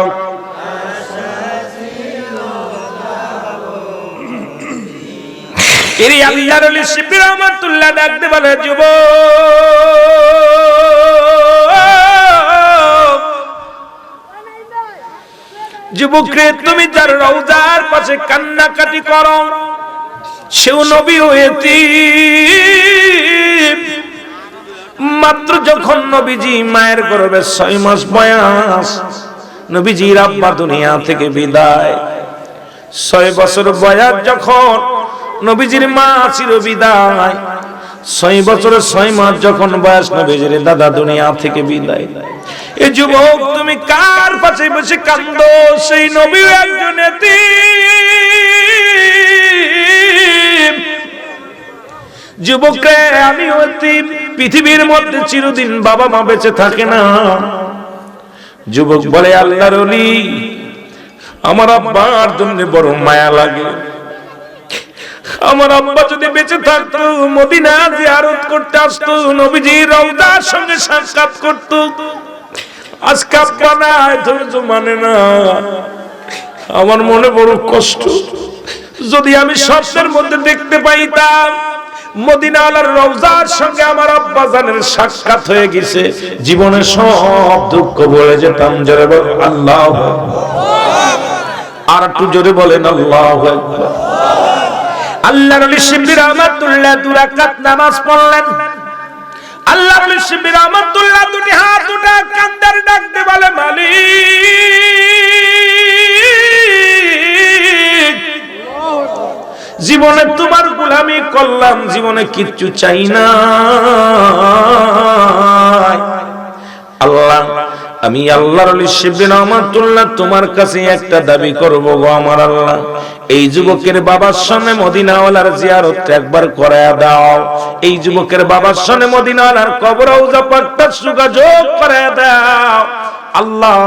এরি আল্লাহর ওলি শিবলি রহমাতুল্লাহ ডাকতে বলে যুবক রে তুমি যার রওজার পাশে কান্নাকাটি করো সেও নবী হয়েছি মাত্র যখন নবীজি মায়ের গর্ভে 6 মাস বয়স নবীজির আব্বা দুনিয়া থেকে বিদায় 6 বছর বয়স যখন নবীজির মা চির বিদায় 6 বছরের 6 মাস যখন বয়স নবীজির দাদা দুনিয়া থেকে বিদায় এই যুবক তুমি কার পাশে বসে কান্দো সেই নবী একজন এতিম যুবক রে আমি এতিম পৃথিবীর মধ্যে চিরদিন বাবা মা বেঁচে থাকে না যুবক বলে আল্লাহর ওলি আমার আব্বার জন্য বড় মায়া লাগে আমার আব্বা যদি বেঁচে থাকতো মদিনা জিয়ারত করতে আসতো নবীজির রওজার সঙ্গে সাক্ষাৎ করতো আজকে আব্বা নাই ধৈর্য মানে না আমার মনে বড় কষ্ট যদি আমি স্বপ্নের মধ্যে দেখতে পাইতাম মদিনার রওজার সঙ্গে আমার আব্বা জানের সাক্ষাৎ হয়ে গেছে জীবনে সব দুঃখ ভুলে যেতাম জোরে বল আল্লাহু আকবার আর একটু জোরে বলেন আল্লাহু আকবার আল্লাহর ওলি শিবলি রহমাতুল্লাহ 2 রাকাত নামাজ পড়লেন আল্লাহর ওলি শিবলি রহমাতুল্লাহ দুটি হাত উঠা কান্দার ডাকতে বলে মালিক জীবনে তোমার গোলামি করলাম জীবনে কিচ্ছু চাই না আল্লাহ আমি আল্লাহর ওলি শিবলি রহমাতুল্লাহ তোমার কাছে একটা দাবি করব গো আমার আল্লাহ এই যুবকের বাবার সামনে মদিনাওয়ালার জিয়ারত একবার করায়া দাও এই যুবকের বাবার সামনে মদিনাওয়ালার কবর রওজা পাকটা যোগাযোগ করায়া দাও আল্লাহ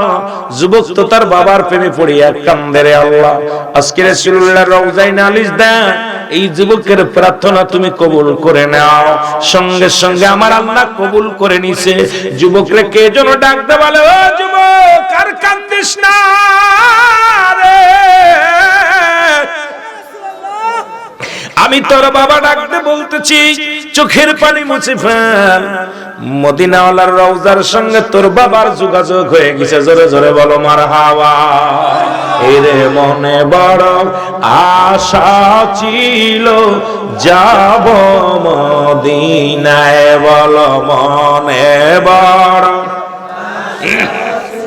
যুবক তো তার বাবার প্রেমে পড়িয়া কান্দে রে আল্লাহ আজকে রাসূলুল্লাহর রওজায় নালিশ দেন এই যুবকের প্রার্থনা তুমি কবুল করে নাও সঙ্গে সঙ্গে আমার আল্লাহ কবুল করে নিছে যুবকরে কে যেন ডাকতে বলে ও যুবক আর কান্দিস না রে আমি তোর বাবা ডাকতে বলতেছি চোখের পানি মুছে ফেল মদিনাওয়ালার রওজার সঙ্গে তোর বাবার যোগাযোগ হয়ে গেছে জোরে জোরে বলো মারহাবা এরে মনে বড় আশা ছিল যাব মদিনায় বলো মনে বড়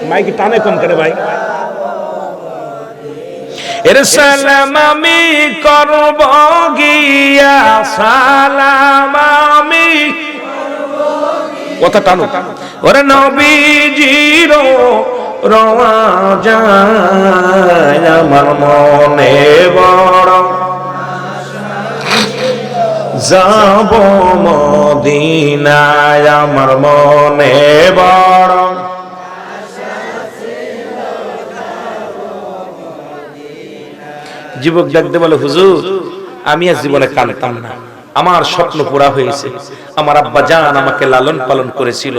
মাইক টানে কম করে ভাই এর সালাম আমি করব গিয়া সালাম আমি কথা টানো ওরে নবীজির রওজায় আমার মনে বড় যাব মদিনায় আমার মনে বড় যুবক ডাকতে বলে হুজুর আমি আজ জীবনে কাঁদতাম না আমার স্বপ্ন পুরা হয়েছে আমার আব্বা জান আমাকে লালন পালন করেছিল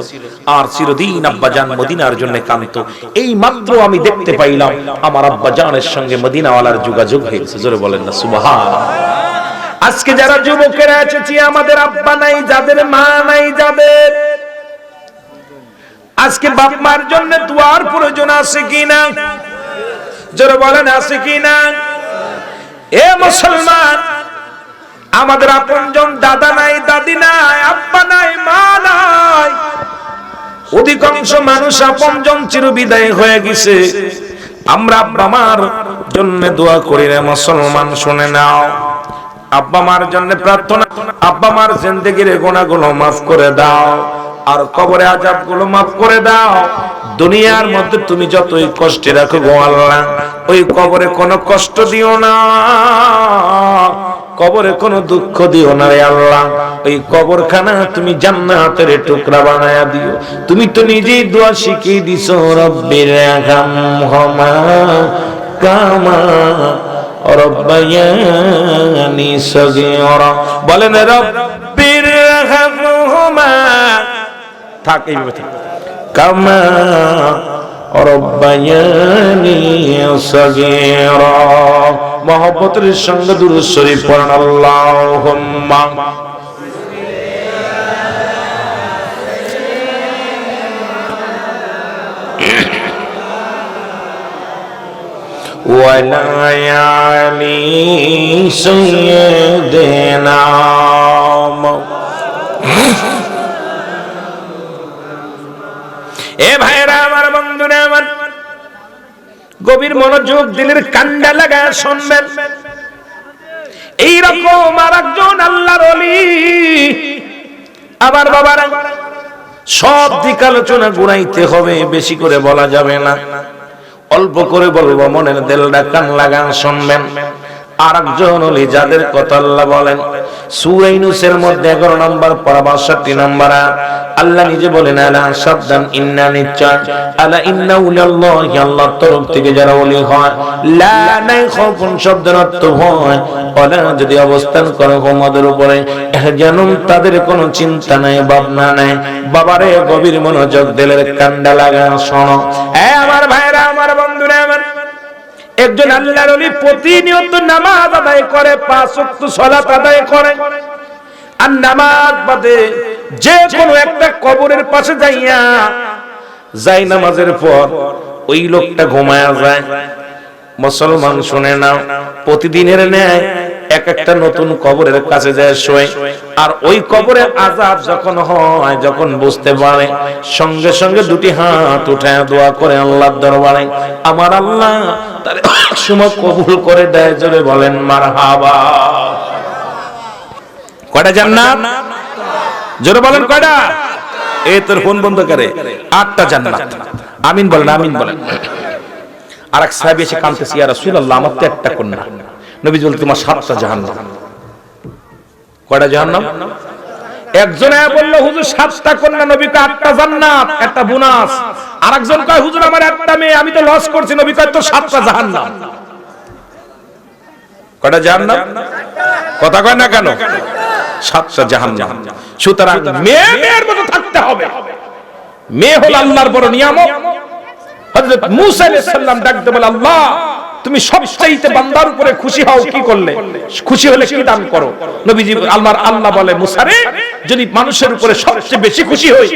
আর চিরদিন আব্বা জান মদিনার জন্য কাঁদতো এই মাত্র আমি দেখতে পাইলাম আমার আব্বা জানের সঙ্গে মদিনাওয়ালার যোগাযোগ হয়েছে জোরে বলেন না সুবহানাল্লাহ আজকে যারা যুবকেরা এসেছি আমাদের আব্বা নাই যাদের মা নাই যাদের আজকে বাপ মার জন্য দোয়ার প্রয়োজন আছে কিনা জোরে বলেন আছে কিনা এ মুসলমান আমাদের আপনজন দাদা নাই দাদি নাই আব্বা নাই মা নাই অধিকাংশ মানুষ আপনজন চিরবিদায় হয়ে গেছে আমরা আব্বা মার জন্য দোয়া করি রে মুসলমান শুনে নাও আব্বা মার জন্য প্রার্থনা আব্বা মার জিন্দেগির গুনাহগুলো maaf করে দাও আর কবরে আযাবগুলো maaf করে দাও দুনিয়ার মধ্যে তুমি যতই কষ্টে রাখো গো আল্লাহ ওই কবরে কোনো কষ্ট দিও না কবরে কোনো দুঃখ দিও না রে আল্লাহ, ওই কবরখানা তুমি জান্নাতের টুকরা বানায়া দিও। তুমি তো নিজেই দোয়া শিখিয়ে দিছো, রব্বির রহমহুমা কামা রব্বায়ানি সগীরা। বলেন রব্বির রহমহুমা, থাক এইভাবে থাক, কামা রব্বায়ানি সগীরা। মহব্বতের সঙ্গে দুরূদ শরীফ পড়েন, আল্লাহুম্মা ওয়ালা আলি সাইয়্যিদিনা। এ ভাইরা আমার, বন্ধুরা আমার, গভীর মনোযোগ দিলের কান্ডা লাগা শুনবেন। এইরকম আরেকজন আল্লাহর ওলি, আবার বাবারা সব দিক আলোচনা ঘুরাইতে হবে, বেশি করে বলা যাবে না, অল্প করে বলবো, মনের দিলটা কান লাগান শুনবেন। আরেকজন ওলি যাদের কথা আল্লাহ বলেন সূরা ইউনূসের মধ্যে 11 নম্বর পারা 62 নম্বর, আল্লাহ নিজে বলেন আলা সাবধান, ইন্না নিশ্চয়, আলা ইন্না উলিল্লাহি, আল্লাহর তরফ থেকে যারা ওলি হয়, লা নাই খাউফুন শব্দের অর্থ হয় ওলা, যদি অবস্থান করে তোমাদের উপরে, জানুন তাদের কোনো চিন্তা নাই, ভাবনা নাই। বাবারে গভীর মনোযোগ দিলের কান্ডা লাগা শোনো। আমার ভাইরা আমার, বন্ধুরা আমার, একজন আল্লাহর ওলি প্রতিনিয়ত নামাজ আদায় করে, 5 ওয়াক্ত সালাত আদায় করে, আর নামাজ বাদে যে কোনো একটা কবরের পাশে যাইয়া যাই নামাজের পর ওই লোকটা ঘুমায়া যায়। মুসলমান শুনে নাও, প্রতিদিনের ন্যায় এক একটা নতুন কবরের কাছে যায় শোয়, আর ওই কবরের আযাব যখন হয়, যখন বুঝতে পারে, সঙ্গে সঙ্গে দুটি হাত উঠায় দোয়া করে আল্লাহর দরবারে, আমার আল্লাহ তার সময় কবুল করে দেয়। জোরে বলেন মারহাবা। কয়টা জান্নাত? জোরে বলেন কয়টা? এই তোর ফোন বন্ধ করে, 8টা জান্নাত। আমিন বলেন, আমিন বলেন। আরেক সাহাবী এসে কাঁদতেছে, ইয়া রাসূলুল্লাহ, আমার তো একটা কন্যা। নবীজি বললেন তোমার 7টা জাহান্নাম। কয়টা জাহান্নাম? একজনে বলল হুজুর 7টা কন্যা, নবী কয় 8টা জান্নাত, একটা বোনাস। আরেকজন কয় হুজুর আমার একটা মেয়ে, আমি তো লস করছি। নবী কয় তো 7টা জাহান্নাম। কয়টা জাহান্নাম? কথা কয় না কেন? 7টা জাহান্নাম। সুতরাং মেয়ের মতো থাকতে হবে। মেয়ে হলো আল্লাহর বড় নিয়ামত। হযরত মূসা আলাইহিস সালাম ডাকতে বলে, আল্লাহ তুমি সবচাইতে বান্দার উপরে খুশি হও কি করলে? খুশি হলে কি দান করো? নবীজি আল্লাহ বলে, মূসা রে, যদি মানুষের উপরে সবচেয়ে বেশি খুশি হই,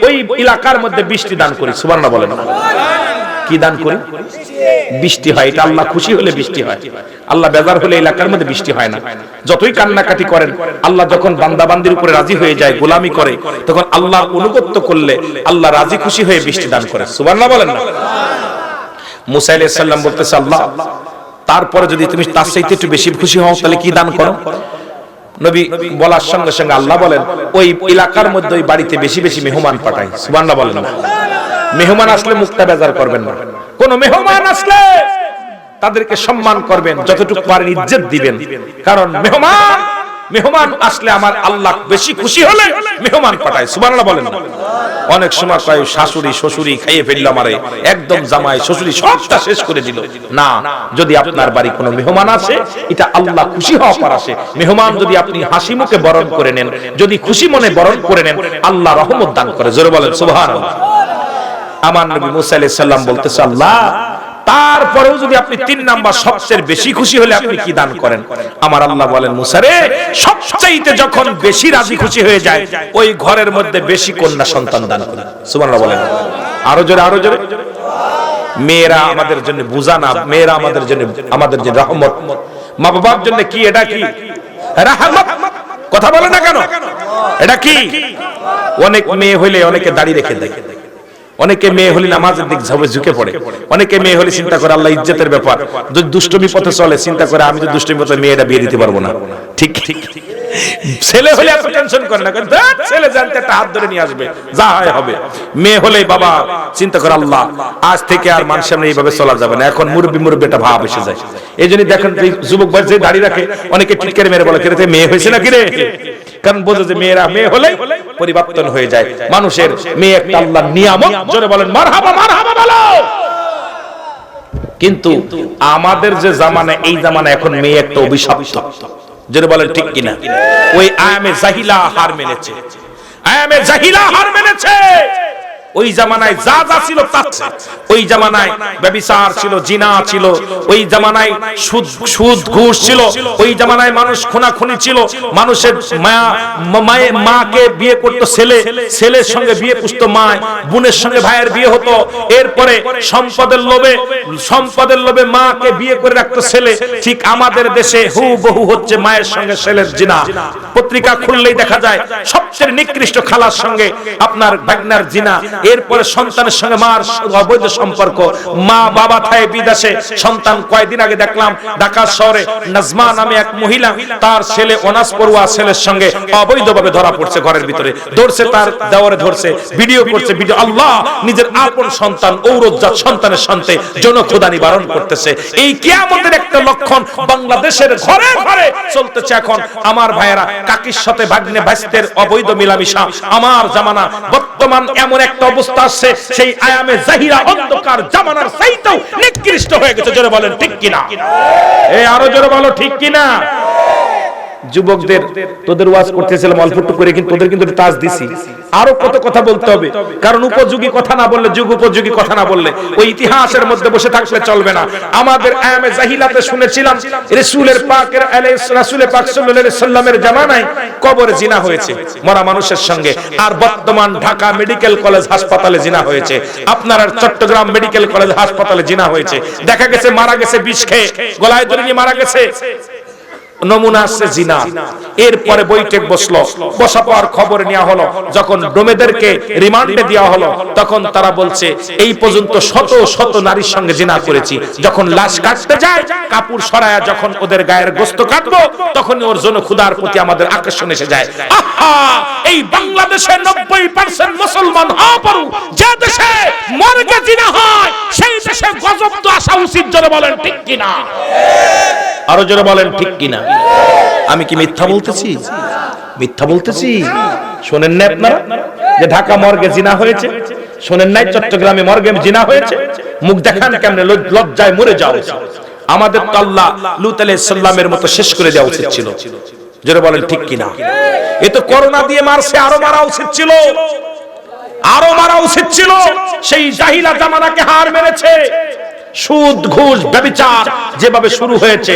ওই এলাকার মধ্যে বৃষ্টি দান করি। সুবহানাল্লাহ বলেন। কি দান করি? বৃষ্টি হয়। এটা আল্লাহ খুশি হলে বৃষ্টি হয়। আল্লাহ বেজার হলে এলাকার মধ্যে বৃষ্টি হয় না। যতই কান্নাকাটি করেন, আল্লাহ যখন বান্দা বান্দির উপরে রাজি হয়ে যায়, গোলামি করে, তখন আল্লাহ অনুগত্য করলে আল্লাহ রাজি খুশি হয়ে বৃষ্টি দান করে। সুবহানাল্লাহ বলেন না? মূসা আলাইহিস সালাম বলতেছে, আল্লাহ তারপরে যদি তুমি তার চাইতে একটু বেশি খুশি হও, তাহলে কি দান করো? নবী বলার সঙ্গে সঙ্গে আল্লাহ বলেন, ওই এলাকার মধ্যে ওই বাড়িতে বেশি বেশি মেহমান পাঠাই। সুবহানাল্লাহ বলেন না? মেহমান আসলে মুখটা বেজার করবেন না। কোন মেহমান আসলে তাদেরকে সম্মান করবেন, যতটুকু পারেন ইজ্জত দিবেন। কারণ মেহমান আসলে আমার আল্লাহ বেশি খুশি হলে মেহমান পাঠায়। সুবহানাল্লাহ বলেন না? অনেক সময় কয় শাশুড়ি শ্বশুরি খাইয়ে ফেলল আমারে, একদম জামাই শ্বশুরি সবটা শেষ করে দিল। না, যদি আপনার বাড়ি কোনো মেহমান আসে, এটা আল্লাহ খুশি হওয়া পার আসে। মেহমান যদি আপনি হাসি মুখে বরণ করে নেন, যদি খুশি মনে বরণ করে নেন, আল্লাহ রহমত দান করে। জোরে বলেন সুবহানাল্লাহ। আমার নবী মূসা আলাইহিস সালাম বলতেছে, আল্লাহ তারপরেও যদি আপনি 3 নাম্বার সবচেয়ে বেশি খুশি হলে আপনি কি দান করেন? আমার আল্লাহ বলেন, মূসা রে, সবচাইতে যখন বেশি রাজি খুশি হয়ে যায়, ওই ঘরের মধ্যে বেশি কন্যা সন্তান দান করেন। সুবহানাল্লাহ বলেন। আরো জোরে, আরো জোরে। মেয়েরা আমাদের জন্য বুঝা না, মেয়েরা আমাদের জন্য রহমত। মা বাবার জন্য কি এটা? কি রহমত? কথা বলে না কেন? এটা কি? অনেক মেয়ে হইলে অনেকে দাড়ি রেখে দেয়, অনেকে মেয়ে হলে নামাজের দিক ঝুঁকে পড়ে, অনেকে মেয়ে হলে চিন্তা করে আল্লাহ ইজ্জতের ব্যাপার। যদি দুষ্টমি পথে চলে, চিন্তা করে আমি তো দুষ্টমি পথে মেয়েটা বিয়ে দিতে পারবো না। ঠিক ঠিক ছেলে হলে এত টেনশন করে না, কিন্তু ছেলে জানতে একটা হাত ধরে নিয়ে আসবে, যা হয় হবে। মেয়ে হলে বাবা চিন্তা করে আল্লাহ আজ থেকে আর মানুষের সামনে এইভাবে চলা যাবে না, এখন মুরব্বি মুরব্বি একটা ভাব এসে যায়। এই জন্য দেখেন যুবক ভাই যে দাড়ি রাখে অনেকে টিটকারি মেরে বলে কিরে মেয়ে হয়েছে নাকি রে, কারণ বোঝে যে মেয়েরা মেয়ে হলে পরিবর্তন হয়ে যায় মানুষের। মেয়ে একটা আল্লাহর নিয়ামত, জোরে বলেন মারহাবা মারহাবা বলো। কিন্তু আমাদের যে জামানা, এই জামানা এখন মেয়ে একটা অভিশপ্ত, জোরে বলেন ঠিক কিনা? ওই আয়ামে জাহিলা হার মেনেছে, আয়ামে জাহিলা হার মেনেছে। ওই জামানায় যা যা ছিল তা ছিল, ওই জামানায় ব্যভিচার ছিল, জিনা ছিল, ওই জামানায় সুদ ঘুষ ছিল, ওই জামানায় মানুষ খুনাখুনি ছিল, মানুষের মাকে বিয়ে করতো ছেলে, ছেলের সঙ্গে বিয়ে পুষতো মা, বোনের সঙ্গে ভাইয়ের বিয়ে হতো, এরপরে সম্পদের লোভে মাকে বিয়ে করে রাখতো ছেলে। ঠিক আমাদের দেশে হুবহু হচ্ছে মায়ের সঙ্গে ছেলের জিনা। পত্রিকা খুললেই দেখা যায় সবচেয়ে নিকৃষ্ট খালার সঙ্গে আপনার ভাগনার জিনা, এরপরে সন্তানের সঙ্গে মার অবৈধ সম্পর্ক, মা বাবা থাকে বিদেশে, সন্তান কয়েকদিন আগে দেখলাম ঢাকা শহরে নাজমা নামে এক মহিলা, তার ছেলে অনার্স পড়ুয়া ছেলের সঙ্গে অবৈধভাবে ধরা পড়ছে, ঘরের ভিতরে ধরছে, তার দেওয়ারে ধরছে, ভিডিও করছে, ভিডিও। আল্লাহ নিজের আপন সন্তান ঔরতজাত সন্তানের সঙ্গে জনক্ষুধা নিবারণ করতেছে। এই কিয়ামতের একটা লক্ষণ বাংলাদেশের ঘরে ঘরে চলতেছে এখন। আমার ভাইয়েরা, কাকির সাথে ভাগ্নে ভাইস্তের অবৈধ মিলামিশা আমার জামানা। বর্তমান এমন একটা অবস্থা আছে, সেই আয়ামে জাহিরা অন্ধকার জামানার চাইতেও নিকৃষ্ট হয়ে গেছে, জোরে বলেন ঠিক কিনা? এই আরো জোরে বলো ঠিক কিনা? যুবকদের তোদের ওয়াজ করতেছিলাম অল্প একটু করে, কিন্তু তোদের কিন্তু টাচ দিছি, আরো কত কথা বলতে হবে, কারণ উপযোগী কথা না বললে, যুগ উপযোগী কথা না বললে ওই ইতিহাসের মধ্যে বসে থাকলে চলবে না। আমাদের আয়ামে জাহিলাতে শুনেছিলাম রাসূলের পাক সাল্লাল্লাহু আলাইহি সাল্লামের জামানায় কবরে জিনা হয়েছে মরা মানুষের সঙ্গে, আর বর্তমান ঢাকা মেডিকেল কলেজ হাসপাতালে জিনা হয়েছে, আপনার চট্টগ্রাম মেডিকেল কলেজ হাসপাতালে জিনা হয়েছে। দেখা গেছে মারা গেছে বিষ খেয়ে, গলায় দড়ি নিয়ে মারা গেছে, নমুনা আসছে জিনা। এরপরে বৈঠক বসলো, বসা পর খবর নেওয়া হলো, যখন ডোমেদেরকে রিমান্ডে দেওয়া হলো, তখন তারা বলছে এই পর্যন্ত শত শত নারীর সঙ্গে জিনা করেছি। যখন লাশ কাটতে যায়, কাপড় সরায়া যখন ওদের গায়ের গোশত কাটবো, তখন ওর জন্য ক্ষুধার প্রতি আমাদের আকর্ষণ এসে যায়। আহা, এই বাংলাদেশের 90% মুসলমান হওয়া পরও যে দেশে মর্গে জিনা হয়, সেই দেশে গজব তো আসা উচিত, জোরে বলেন ঠিক কিনা? আরো জোরে বলেন ঠিক কিনা? আমি কি মিথ্যা বলতেছি? মিথ্যা বলতেছি? শোনেন না আপনারা যে ঢাকা মর্গে জিনা হয়েছে? শোনেন নাই চট্টগ্রামে মর্গে জিনা হয়েছে? মুখ দেখান কেমনে, লজ্জায় মরে যাও। আমাদের তো আল্লাহ লূত আলাইহিস সালামের মতো শেষ করে দেওয়া উচিত ছিল, জোরে বলেন ঠিক কিনা? এ তো করোনা দিয়ে মারছে, আরো মারা উচিত ছিল, আরো মারা উচিত ছিল। সেই জাহিলা জামানাকে হার মেরেছে। সুদ ঘুষ ব্যভিচার যেভাবে শুরু হয়েছে,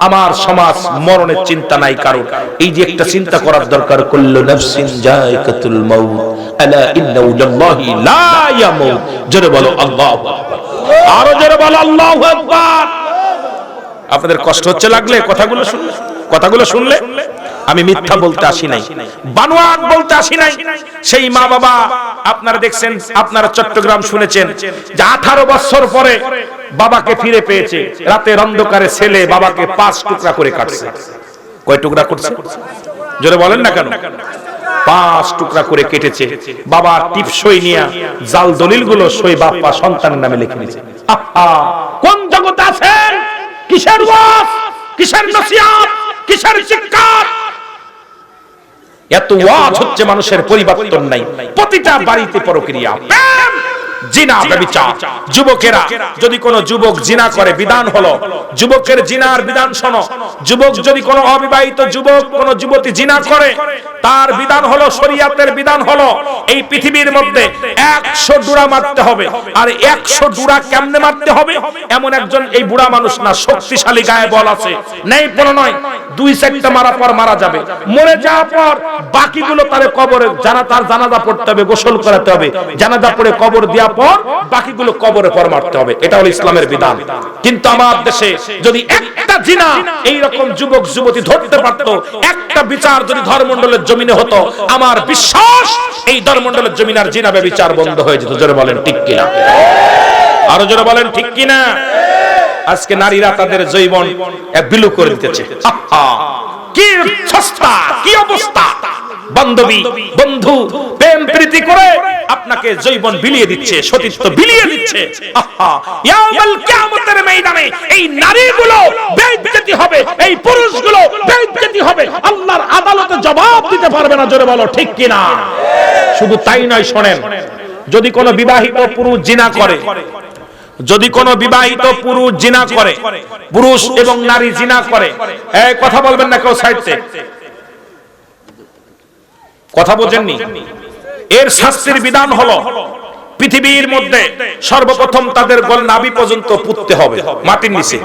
আমার সমাজ মরণের চিন্তা নাই কারণ। এই যে একটা চিন্তা করার দরকার, কুল্লু নাফসিন যায়কাতুল মাউত আলা ইন্নাহু লিল্লাহি লা ইয়ামুত। জোরে বলো আল্লাহু আকবার, আরো জোরে বলো আল্লাহু আকবার। আপনাদের কষ্ট হচ্ছে লাগলে কথাগুলো শুনলে? আমি মিথ্যা বলতে আসি নাই, বানোয়াট বলতে আসি নাই। সেই মা বাবা আপনারা দেখছেন, আপনারা চট্টগ্রাম শুনেছেন যে 18 বছর পরে বাবাকে ফিরে পেয়েছে। রাতের অন্ধকারে ছেলে বাবাকে 5 টুকরা করে কাটছে। কয় টুকরা করছে? জোরে বলেন না কেন? 5 টুকরা করে কেটেছে। বাবা টিপসই নিয়ে জাল দলিলগুলো সই বাপ্পা সন্তানের নামে লিখে নিয়েছে। কোন জগতে আছেন? কিসের ওয়াজ, কিসের নসিহত, কিসের শিক্ষা? এত ওয়াজ হচ্ছে, মানুষের পরিবর্তন নাই। প্রতিটা বাড়িতে পরক্রিয়া, জিনা, ব্যভিচার। যুবকেরা, যদি কোনো যুবক জিনা করে, বিধান হলো যুবকের জিনার বিধান শোনো। যুবক যদি কোনো অবিবাহিত যুবক কোনো যুবতী জিনা করে, তার বিধান হলো, শরীয়তের বিধান হলো, এই পৃথিবীর মধ্যে 100 ডুরা মারতে হবে। আর 100 ডুরা কেমনে মারতে হবে? এমন একজন এই বুড়া মানুষ না, শক্তিশালী গায়ে বল আছে, নেই কোনো নয়, 2-4টা মারা পর মারা যাবে। মরে যাওয়ার পর বাকিগুলো তারে কবরে তার জানাজা পড়তে হবে, গোসল করাতে হবে, জানাজা পড়ে কবর দেওয়ার পর বাকিগুলো কবরে পর মারতে হবে। এটা হলো ইসলামের বিধান। কিন্তু আমার দেশে যদি একটা জিনা এইরকম যুবক যুবতী ধরতে পারতো, একটা বিচার যদি ধর্মমণ্ডলের জমিনে হতো, আমার বিশ্বাস এই ধর্মমণ্ডলের জমিনে আর জিনা ব্যভিচার বন্ধ হয়ে যেত। জোরে বলেন ঠিক কিনা? আরো জোরে বলেন ঠিক কিনা? আজকে নারীরা তাদের যৌবন বিলু করে দিতেছে। কি সস্তা, কি অবস্থা। বান্ধবী বন্ধু প্রেম প্রীতি করে আপনাকে জীবন বিলিয়ে দিচ্ছে, সতীত্ব বিলিয়ে দিচ্ছে। আহা, ইয়াউমাল কিয়ামতের ময়দানে এই নারীগুলো বেইজ্জতি হবে, এই পুরুষগুলো বেইজ্জতি হবে, আল্লাহর আদালতে জবাব দিতে পারবে না। জোরে বলো ঠিক কি না? শুধু তাই নয়, শোনেন, যদি কোনো বিবাহিত পুরুষ জিনা করে, যদি কোনো বিবাহিত পুরুষ জিনা করে, পুরুষ এবং নারী জিনা করে, এই কথা বলবেন না কেউ সাইডে, কথা বোঝেননি? এর শাস্তির বিধান হলো পৃথিবীর মধ্যে সর্বপ্রথম তাদের গল নাভি পর্যন্ত পুঁততে হবে মাটির নিচে।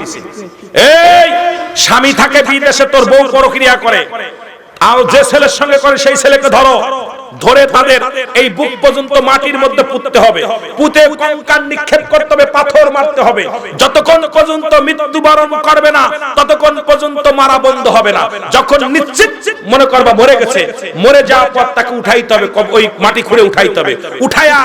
এই স্বামী থাকে বিদেশে, তোর বউ পরক্রিয়া করে, আর যে ছেলের সঙ্গে করে সেই ছেলেকে ধরো, ধরে তাদের এই বুক পর্যন্ত মাটির মধ্যে পুঁততে হবে, পুঁতে কঙ্কাল নিক্ষেপ করতে হবে, পাথর মারতে হবে। যতক্ষণ পর্যন্ত মৃত্যুবরণ করবে না ততক্ষণ পর্যন্ত মারা বন্ধ হবে না। যখন নিশ্চিত মনে করবা মরে গেছে, মরে যাওয়ার পর তাকে উঠাইতে হবে, ওই মাটি খুঁড়ে উঠাইতে হবে, উঠায়া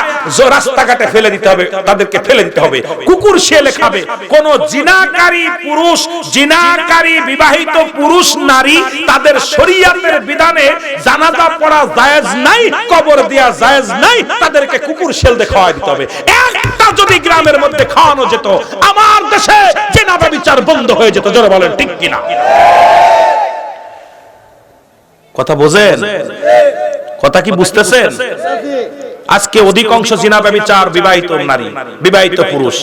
রাস্তাঘাটে ফেলে দিতে হবে, তাদেরকে ফেলে দিতে হবে। কুকুর শিয়ালে খাবে। কোন জিনাকারী পুরুষ, জিনাকারী বিবাহিত পুরুষ নারী, তাদের শরীয়তের বিধানে জানাজা পড়া জায়েজ নাই, কবর দেয়া জায়েজ নাই, তাদেরকে কুকুর শেল দিয়ে খাওয়াই দিতে হবে। একটা যদি গ্রামের মধ্যে খাওয়ানো যেত, আমার দেশে জিনা ব্যভিচার বন্ধ হয়ে যেত। জোরে বলেন ঠিক কিনা? কথা বোঝেন? কথা কি বুঝতেছেন? আজকে অধিকাংশ জিনা ব্যভিচার বিবাহিত নারী, বিবাহিত পুরুষ,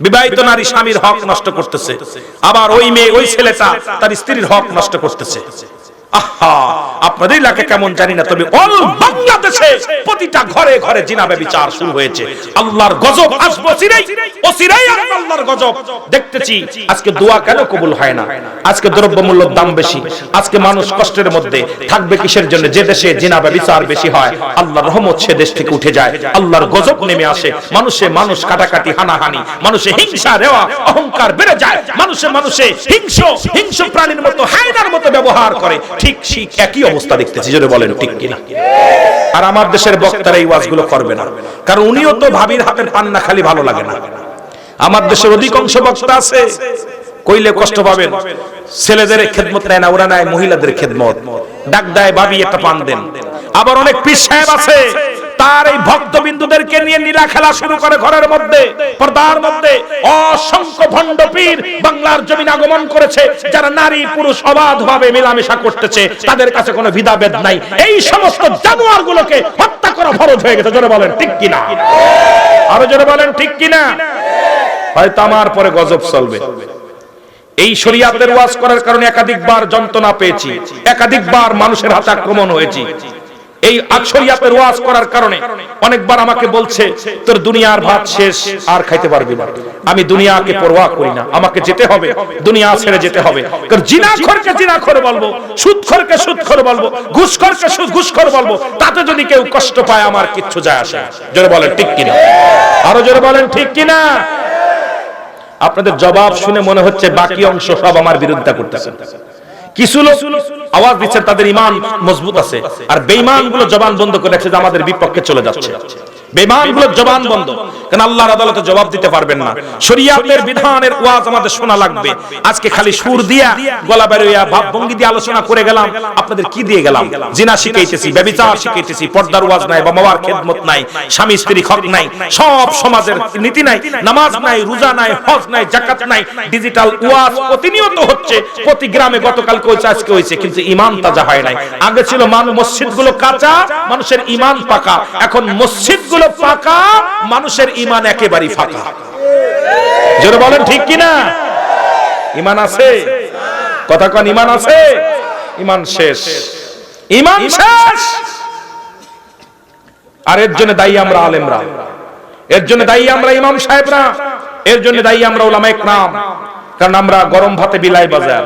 বিবাহিত নারী স্বামীর হক নষ্ট করতেছে, আবার ওই মেয়ে, ওই ছেলেটা তার স্ত্রীর হক নষ্ট করতেছে। আহা, আপনাদের এলাকা কেমন জানি না, তবে অল বাংলাদেশে প্রতিটা ঘরে ঘরে জিনা ব্যভিচার শুরু হয়েছে। আল্লাহর গজব আসবে চিরাই, অচিরাই আল্লাহর গজব দেখতেছি। আজকে দোয়া কেন কবুল হয় না? আজকে দ্রব্যমূল্যের দাম বেশি, আজকে মানুষ কষ্টের মধ্যে থাকবে কিসের জন্য? যে দেশে জিনা ব্যভিচার বেশি হয়, আল্লাহর রহমত সে দেশ থেকে উঠে যায়, আল্লাহর গজব নেমে আসে। মানুষ কাটাকাটি, হানাহানি, মানুষে হিংসা, রেওয়া, অহংকার বেড়ে যায়। মানুষে হিংস্র প্রাণীর মতো, হায়নার মতো ব্যবহার করে। ঠিক একই অবস্থা দেখতেছি। জোরে বলেন ঠিক কিনা? আর আমার দেশের বক্তারা এই ওয়াজগুলো করবে না, কারণ উনিও তো ভাবির হাতের পান্না খালি ভালো লাগে না। আমার দেশের অধিকাংশ বক্তা আছে, কইলে কষ্ট পাবেন, ছেলেদের খেদমত নেয় না, ওরা নেয় মহিলাদের খেদমত। ডাক দেয় ভাবি একটা পান দেন। আবার অনেক পীর সাহেব আছে, তার এই ভক্তবিন্দুদেরকে নিয়ে নীলা খেলা শুরু করে ঘরের মধ্যে, পর্দার মধ্যে। অসংখ্য ভণ্ড পীর বাংলার জমিন আগমন করেছে, যারা নারী পুরুষ অবাধভাবে মেলামেশা করতেছে, তাদের কাছে কোনো ভেদাভেদ নাই। এই সমস্ত জানোয়ারগুলোকে হত্যা করা ফরজ হয়ে গেছে। জোরে বলেন ঠিক কিনা? আরো জোরে বলেন ঠিক কিনা? হয়তো আমার পরে গজব চলবে। এই শরীয়তের ওয়াজ করার কারণে একাধিকবার যন্ত্রণা পেয়েছি, একাধিকবার মানুষের হাতে আক্রমণ হয়েছি। এই শরীয়তের ওয়াজ করার কারণে অনেকবার আমাকে বলছে, তোর দুনিয়ার ভাত শেষ, আর খাইতে পারবি না। আমি দুনিয়াকে পরোয়া করি না, আমাকে যেতে হবে, দুনিয়া ছেড়ে যেতে হবে। কারণ জিনাখোরকে জিনাখোর বলবো, সুদখোরকে সুদখোর বলবো, ঘুষখোরকে ঘুষখোর বলবো, তাতে যদি কেউ কষ্ট পায় আমার কিচ্ছু যায় আসে না। জোরে বলেন ঠিক কিনা? আরো জোরে বলেন ঠিক কিনা? আপনাদের জবাব শুনে মনে হচ্ছে বাকি অংশ সব আমার বিরুদ্ধে করতেছে। কিছু লোক আওয়াজ দিচ্ছেন তাদের ঈমান মজবুত আছে, আর বেঈমানগুলো জবান বন্ধ করে রাখছে যে আমাদের বিপক্ষে চলে যাচ্ছে। বেঈমানগুলো জবান বন্ধ, কারণ আল্লাহর আদালতে জবাব দিতে পারবেন না। শরীয়তের বিধানের ওয়াজ আমাদের শোনা লাগবে। আজকে খালি সুর দিয়া, গলা বেরোয়া, ভাব ভঙ্গি দিয়ে আলোচনা করে গেলাম। আপনাদের কি দিয়ে গেলাম? জিনা শিখাইতেছি, ব্যভিচার শিখাইতেছি, পর্দার ওয়াজ নাই, বাবার খেদমত নাই, স্বামী স্ত্রী হক নাই, সব সমাজের নীতি নাই, নামাজ নাই, রোজা নাই, হজ নাই, যাকাত নাই। ডিজিটাল ওয়াজ প্রতিনিয়ত হচ্ছে, প্রতি গ্রামে গতকাল হয়েছে, আজকে হয়েছে, কিন্তু ঈমান তাজা হয় নাই। আগে ছিল মসজিদগুলো কাঁচা, মানুষের ঈমান পাকা। এখন মসজিদগুলো পাকা, মানুষের ঈমান একেবারে ফাঁকা। জোরে বলেন ঠিক কিনা? ঈমান আছে? কথা কোন ঈমান আছে? ঈমান শেষ, ঈমান শেষ। আর এর জন্য দায়ী আমরা আলেমরা, এর জন্য দায়ী আমরা ইমাম সাহেবরা, এর জন্য দায়ী আমরা উলামায়ে কেরাম। কারণ আমরা গরম ভাতে বিলাই বাজার।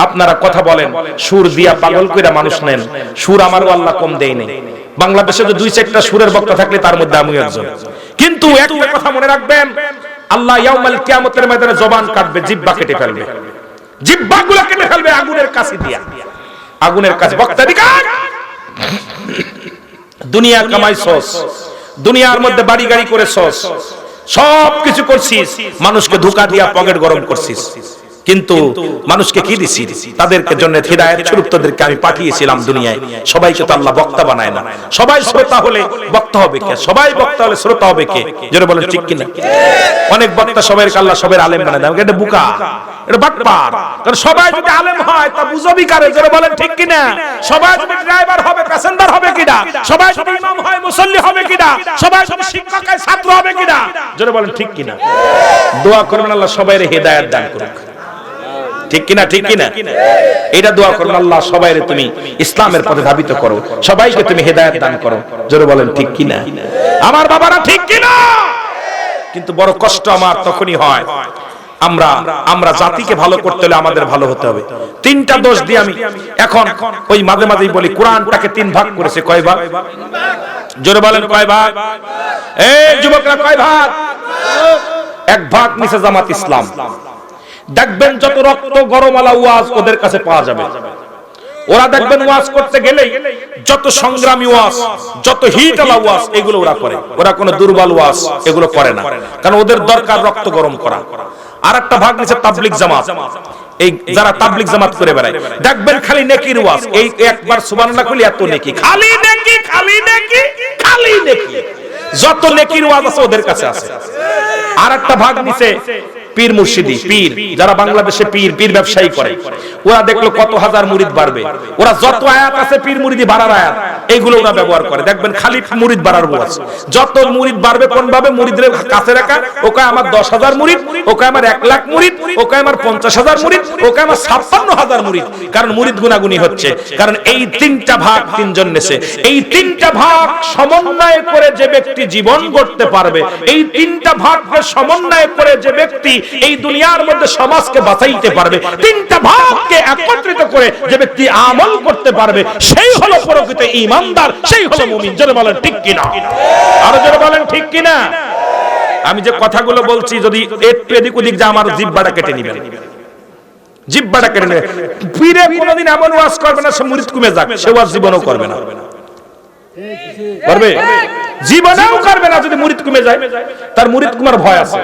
আপনারা কথা বলেন, সুর দিয়া পাগল কইরা মানুষ নেন। সুর আমারও আল্লাহ কম দেয় নাই। বাংলাদেশে যে দুই চারটা সুরের বক্তা থাকলে তার মধ্যে আমিও একজন। কিন্তু একটা কথা মনে রাখবেন, আল্লাহ ইয়াউমাল কিয়ামতের ময়দানে জবান কাটবে, জিহ্বা কেটে ফেলবে, জিহ্বাগুলো কেটে ফেলবে আগুনের কাছে দিয়া। আগুনের কাছে বক্তা দিকার, দুনিয়া কামাইছস, দুনিয়ার মধ্যে বাড়ি গাড়ি করেছস, সব কিছু করছিস, মানুষকে ধোঁকা দিয়া পকেট গরম করছিস। কিন্তু মানুষকে কি দিছি? তাদেরকে জন্য হিদায়াত স্বরূপ তাদেরকে আমি পাঠিয়েছিলাম দুনিয়ায়। সবাইকে তো আল্লাহ বক্তা বানায় না। সবাই শ্রোতা হলে বক্তা হবে কে? সবাই বক্তা হলে শ্রোতা হবে কে? যারা বলেন ঠিক কিনা? অনেক বক্তা সবাইকে আল্লাহ সবাই আলেম বানায় দেয়। এটা বুকা, এটা বাটপার। কারণ সবাই যদি আলেম হয় তা বুঝবি কারে? যারা বলেন ঠিক কিনা? সবাই যদি ড্রাইভার হবে, প্যাসেঞ্জার হবে কিনা? সবাই যদি ইমাম হয়, মুসল্লি হবে কিনা? সবাই যদি শিক্ষক হয়, ছাত্র হবে কিনা? যারা বলেন ঠিক কিনা? দোয়া করবেন আল্লাহ সবাইরে হিদায়াত দান করুক। ঠিক কিনা? ঠিক কিনা? এটা দোয়া করবেন আল্লাহ সবাইরে তুমি ইসলামের পথে ধাবিত করো, সবাইকে তুমি হিদায়াত দান করো। জোরে বলেন ঠিক কিনা? আমার বাবারা ঠিক কিনা? কিন্তু বড় কষ্ট আমার তখনই হয়, আমরা জাতিকে ভালো করতে হলে আমাদের ভালো হতে হবে। তিনটা দোষ দিয়ে আমি এখন ওই মাঝে মাঝেই বলি, কোরআনটাকে তিন ভাগ করেছে। কয় ভাগ? জোরে বলেন কয় ভাগ? এই যুবকরা কয় ভাগ? এক ভাগ নিচে জামাত ইসলাম। দেখবেন যত রক্ত গরমালা ওয়াজ ওদের কাছে পাওয়া যাবে। ওরা দেখবেন ওয়াজ করতে গেলেই যত সংগ্রামী ওয়াজ, যত হিট আলা ওয়াজ এগুলো ওরা করে। ওরা কোনো দুর্বল ওয়াজ এগুলো করে না, কারণ ওদের দরকার রক্ত গরম করা। আর একটা ভাগ নিচে তাবলিগ জামাত। এই যারা তাবলিগ জামাত করে বেড়ায় দেখবেন খালি নেকির ওয়াজ। এই একবার সুবহানাল্লাহ কইলে এত নেকি, খালি নেকি, খালি নেকি, খালি নেকি। যত নেকির ওয়াজ আছে ওদের কাছে আছে। আর একটা ভাগ নিচে পীর মুর্শিদি, পীর যারা বাংলাদেশে পীর ব্যবসায়ী করে, ওরা দেখলো কত হাজার মুরিদ বাড়বে। ওরা যত আয়াত আছে পীর মুরিদি বাড়ার আয়াত, এইগুলো ওরা ব্যবহার করে। দেখবেন খালি মুরিদ বাড়ার ওয়াজ। যত মুরিদ বাড়বে কোন ভাবে? মুরিদের কাছে রাখা। ওকে আমার 10,000 মুরিদ, ওকে আমার 1 লাখ মুরিদ, ওকে আমার 50,000 মুরিদ, ওকে আমার 56,000 মুরিদ। কারণ মুরিদ গুনাগুনি হচ্ছে। কারণ এই তিনটা ভাগ তিনজন নেছে। এই তিনটা ভাগ সমন্বয় করে যে ব্যক্তি জীবন গড়তে পারবে, এই তিনটা ভাগকে সমন্বয় করে যে ব্যক্তি এই দুনিয়ার মধ্যে সমাজকে বাঁচাইতে পারবে, তিনটা ভাগকে একত্রিত করে যে ব্যক্তি আমল করতে পারবে, সেই হলো প্রকৃত ঈমানদার, সেই হলো মুমিন। জোরে বলেন ঠিক কিনা? আরো জোরে বলেন ঠিক কিনা? আমি যে কথাগুলো বলছি যদি একটু এদিক ওদিক যা আমার জিহ্বাটা কেটে নেবেন, জিহ্বাটা কেটে নেবেন। পীরে কোনোদিন এমন ওয়াজ করবে না সে মুরিদ কমে যাক, সে ওয়াজ জীবনও করবে না। করবে? জীবনেও করবে না যদি মুরিদ কমে যায়। তার মুরিদ কুমার ভয় আছে।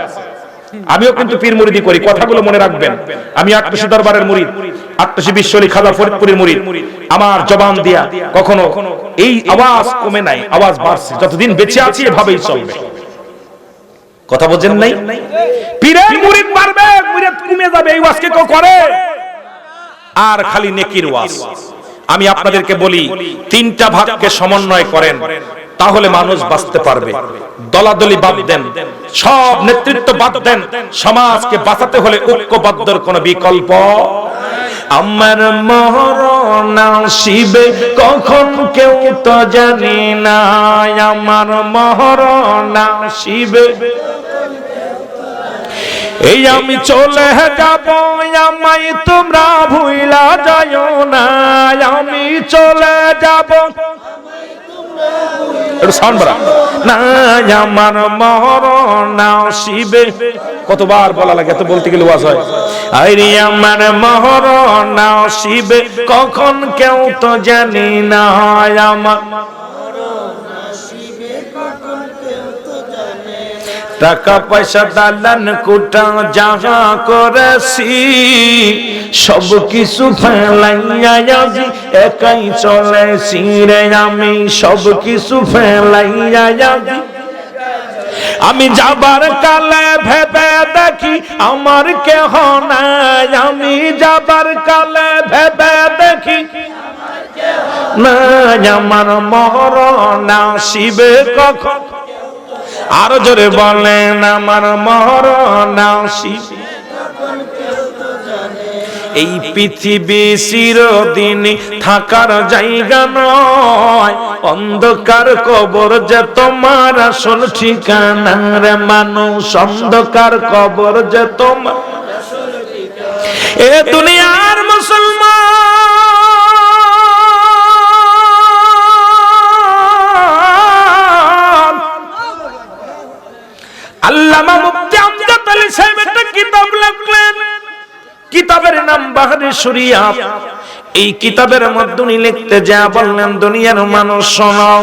আমিও কিন্তু পীর মুরিদি করি, কথাগুলো মনে রাখবেন। আমি আটশি দরবারের মুরিদ, আটশি বিশ্বলি খাজা ফরিদপুরের মুরিদ। আমার জবান দিয়া কখনো এই আওয়াজ কমে নাই, আওয়াজ বাড়ছে। যতদিন বেঁচে আছি এভাবেই চলবে। কথা বোঝেন নাই? পীরের মুরিদ বাড়বে, মুরিদ কমে যাবে, এই ওয়াজ কে কেউ করে? আর খালি নেকির ওয়াজ। আমি আপনাদেরকে বলি, তিনটা ভাগকে সমন্বয় করেন, তাহলে মানুষ বাঁচতে পারবে। দলাদলি বাদ দেন, সব নেতৃত্ব বাদ দেন। সমাজকে বাঁচাতে হলে ঐক্যবদ্ধর কোনো বিকল্প। আমার মরণ আসিবে কখন কেউ তো জানি না, আমার মরণ আসিবে। এই আমি চলে যাব, আমায় তোমরা ভুইলা যাও না, আমি চলে যাব না, আমার মরণ আসিবে। কতবার বলা লাগে, এত বলতে গেলে ওয়াজ হয়। আরে আমার মরণ আসিবে কখন কেউ তো জানি না, আমার টাকা পয়সা দালান কোটা যাহা করেছি সব কিছু ফেলাইয়া আজি একাই চলেছি রে, আমি সব কিছু ফেলাইয়া আজি। আমি যাবার কালে ভেবে দেখি আমার কেহ নাই, আমি যাবার কালে ভেবে দেখি না, আমার মরণ আসিবে কখন। আরো জোরে বলেন, আমার মরণ আসিবে। এই পৃথিবী চিরদিন থাকার জায়গা নয়, অন্ধকার কবর যে তোমার আসল ঠিকানা রে মানুষ, অন্ধকার কবর যে তোমার আসল ঠিকানা। এ দুনিয়ার মুসলমান আল্লামা মুফতি আমজাদ আলী সাহেব একটা কিতাব লিখলেন, কিতাবের নাম বাহরে শরিয়াত। এই কিতাবের মধ্যে উনি লিখতে যা বললেন, দুনিয়ার মানুষ শোনো,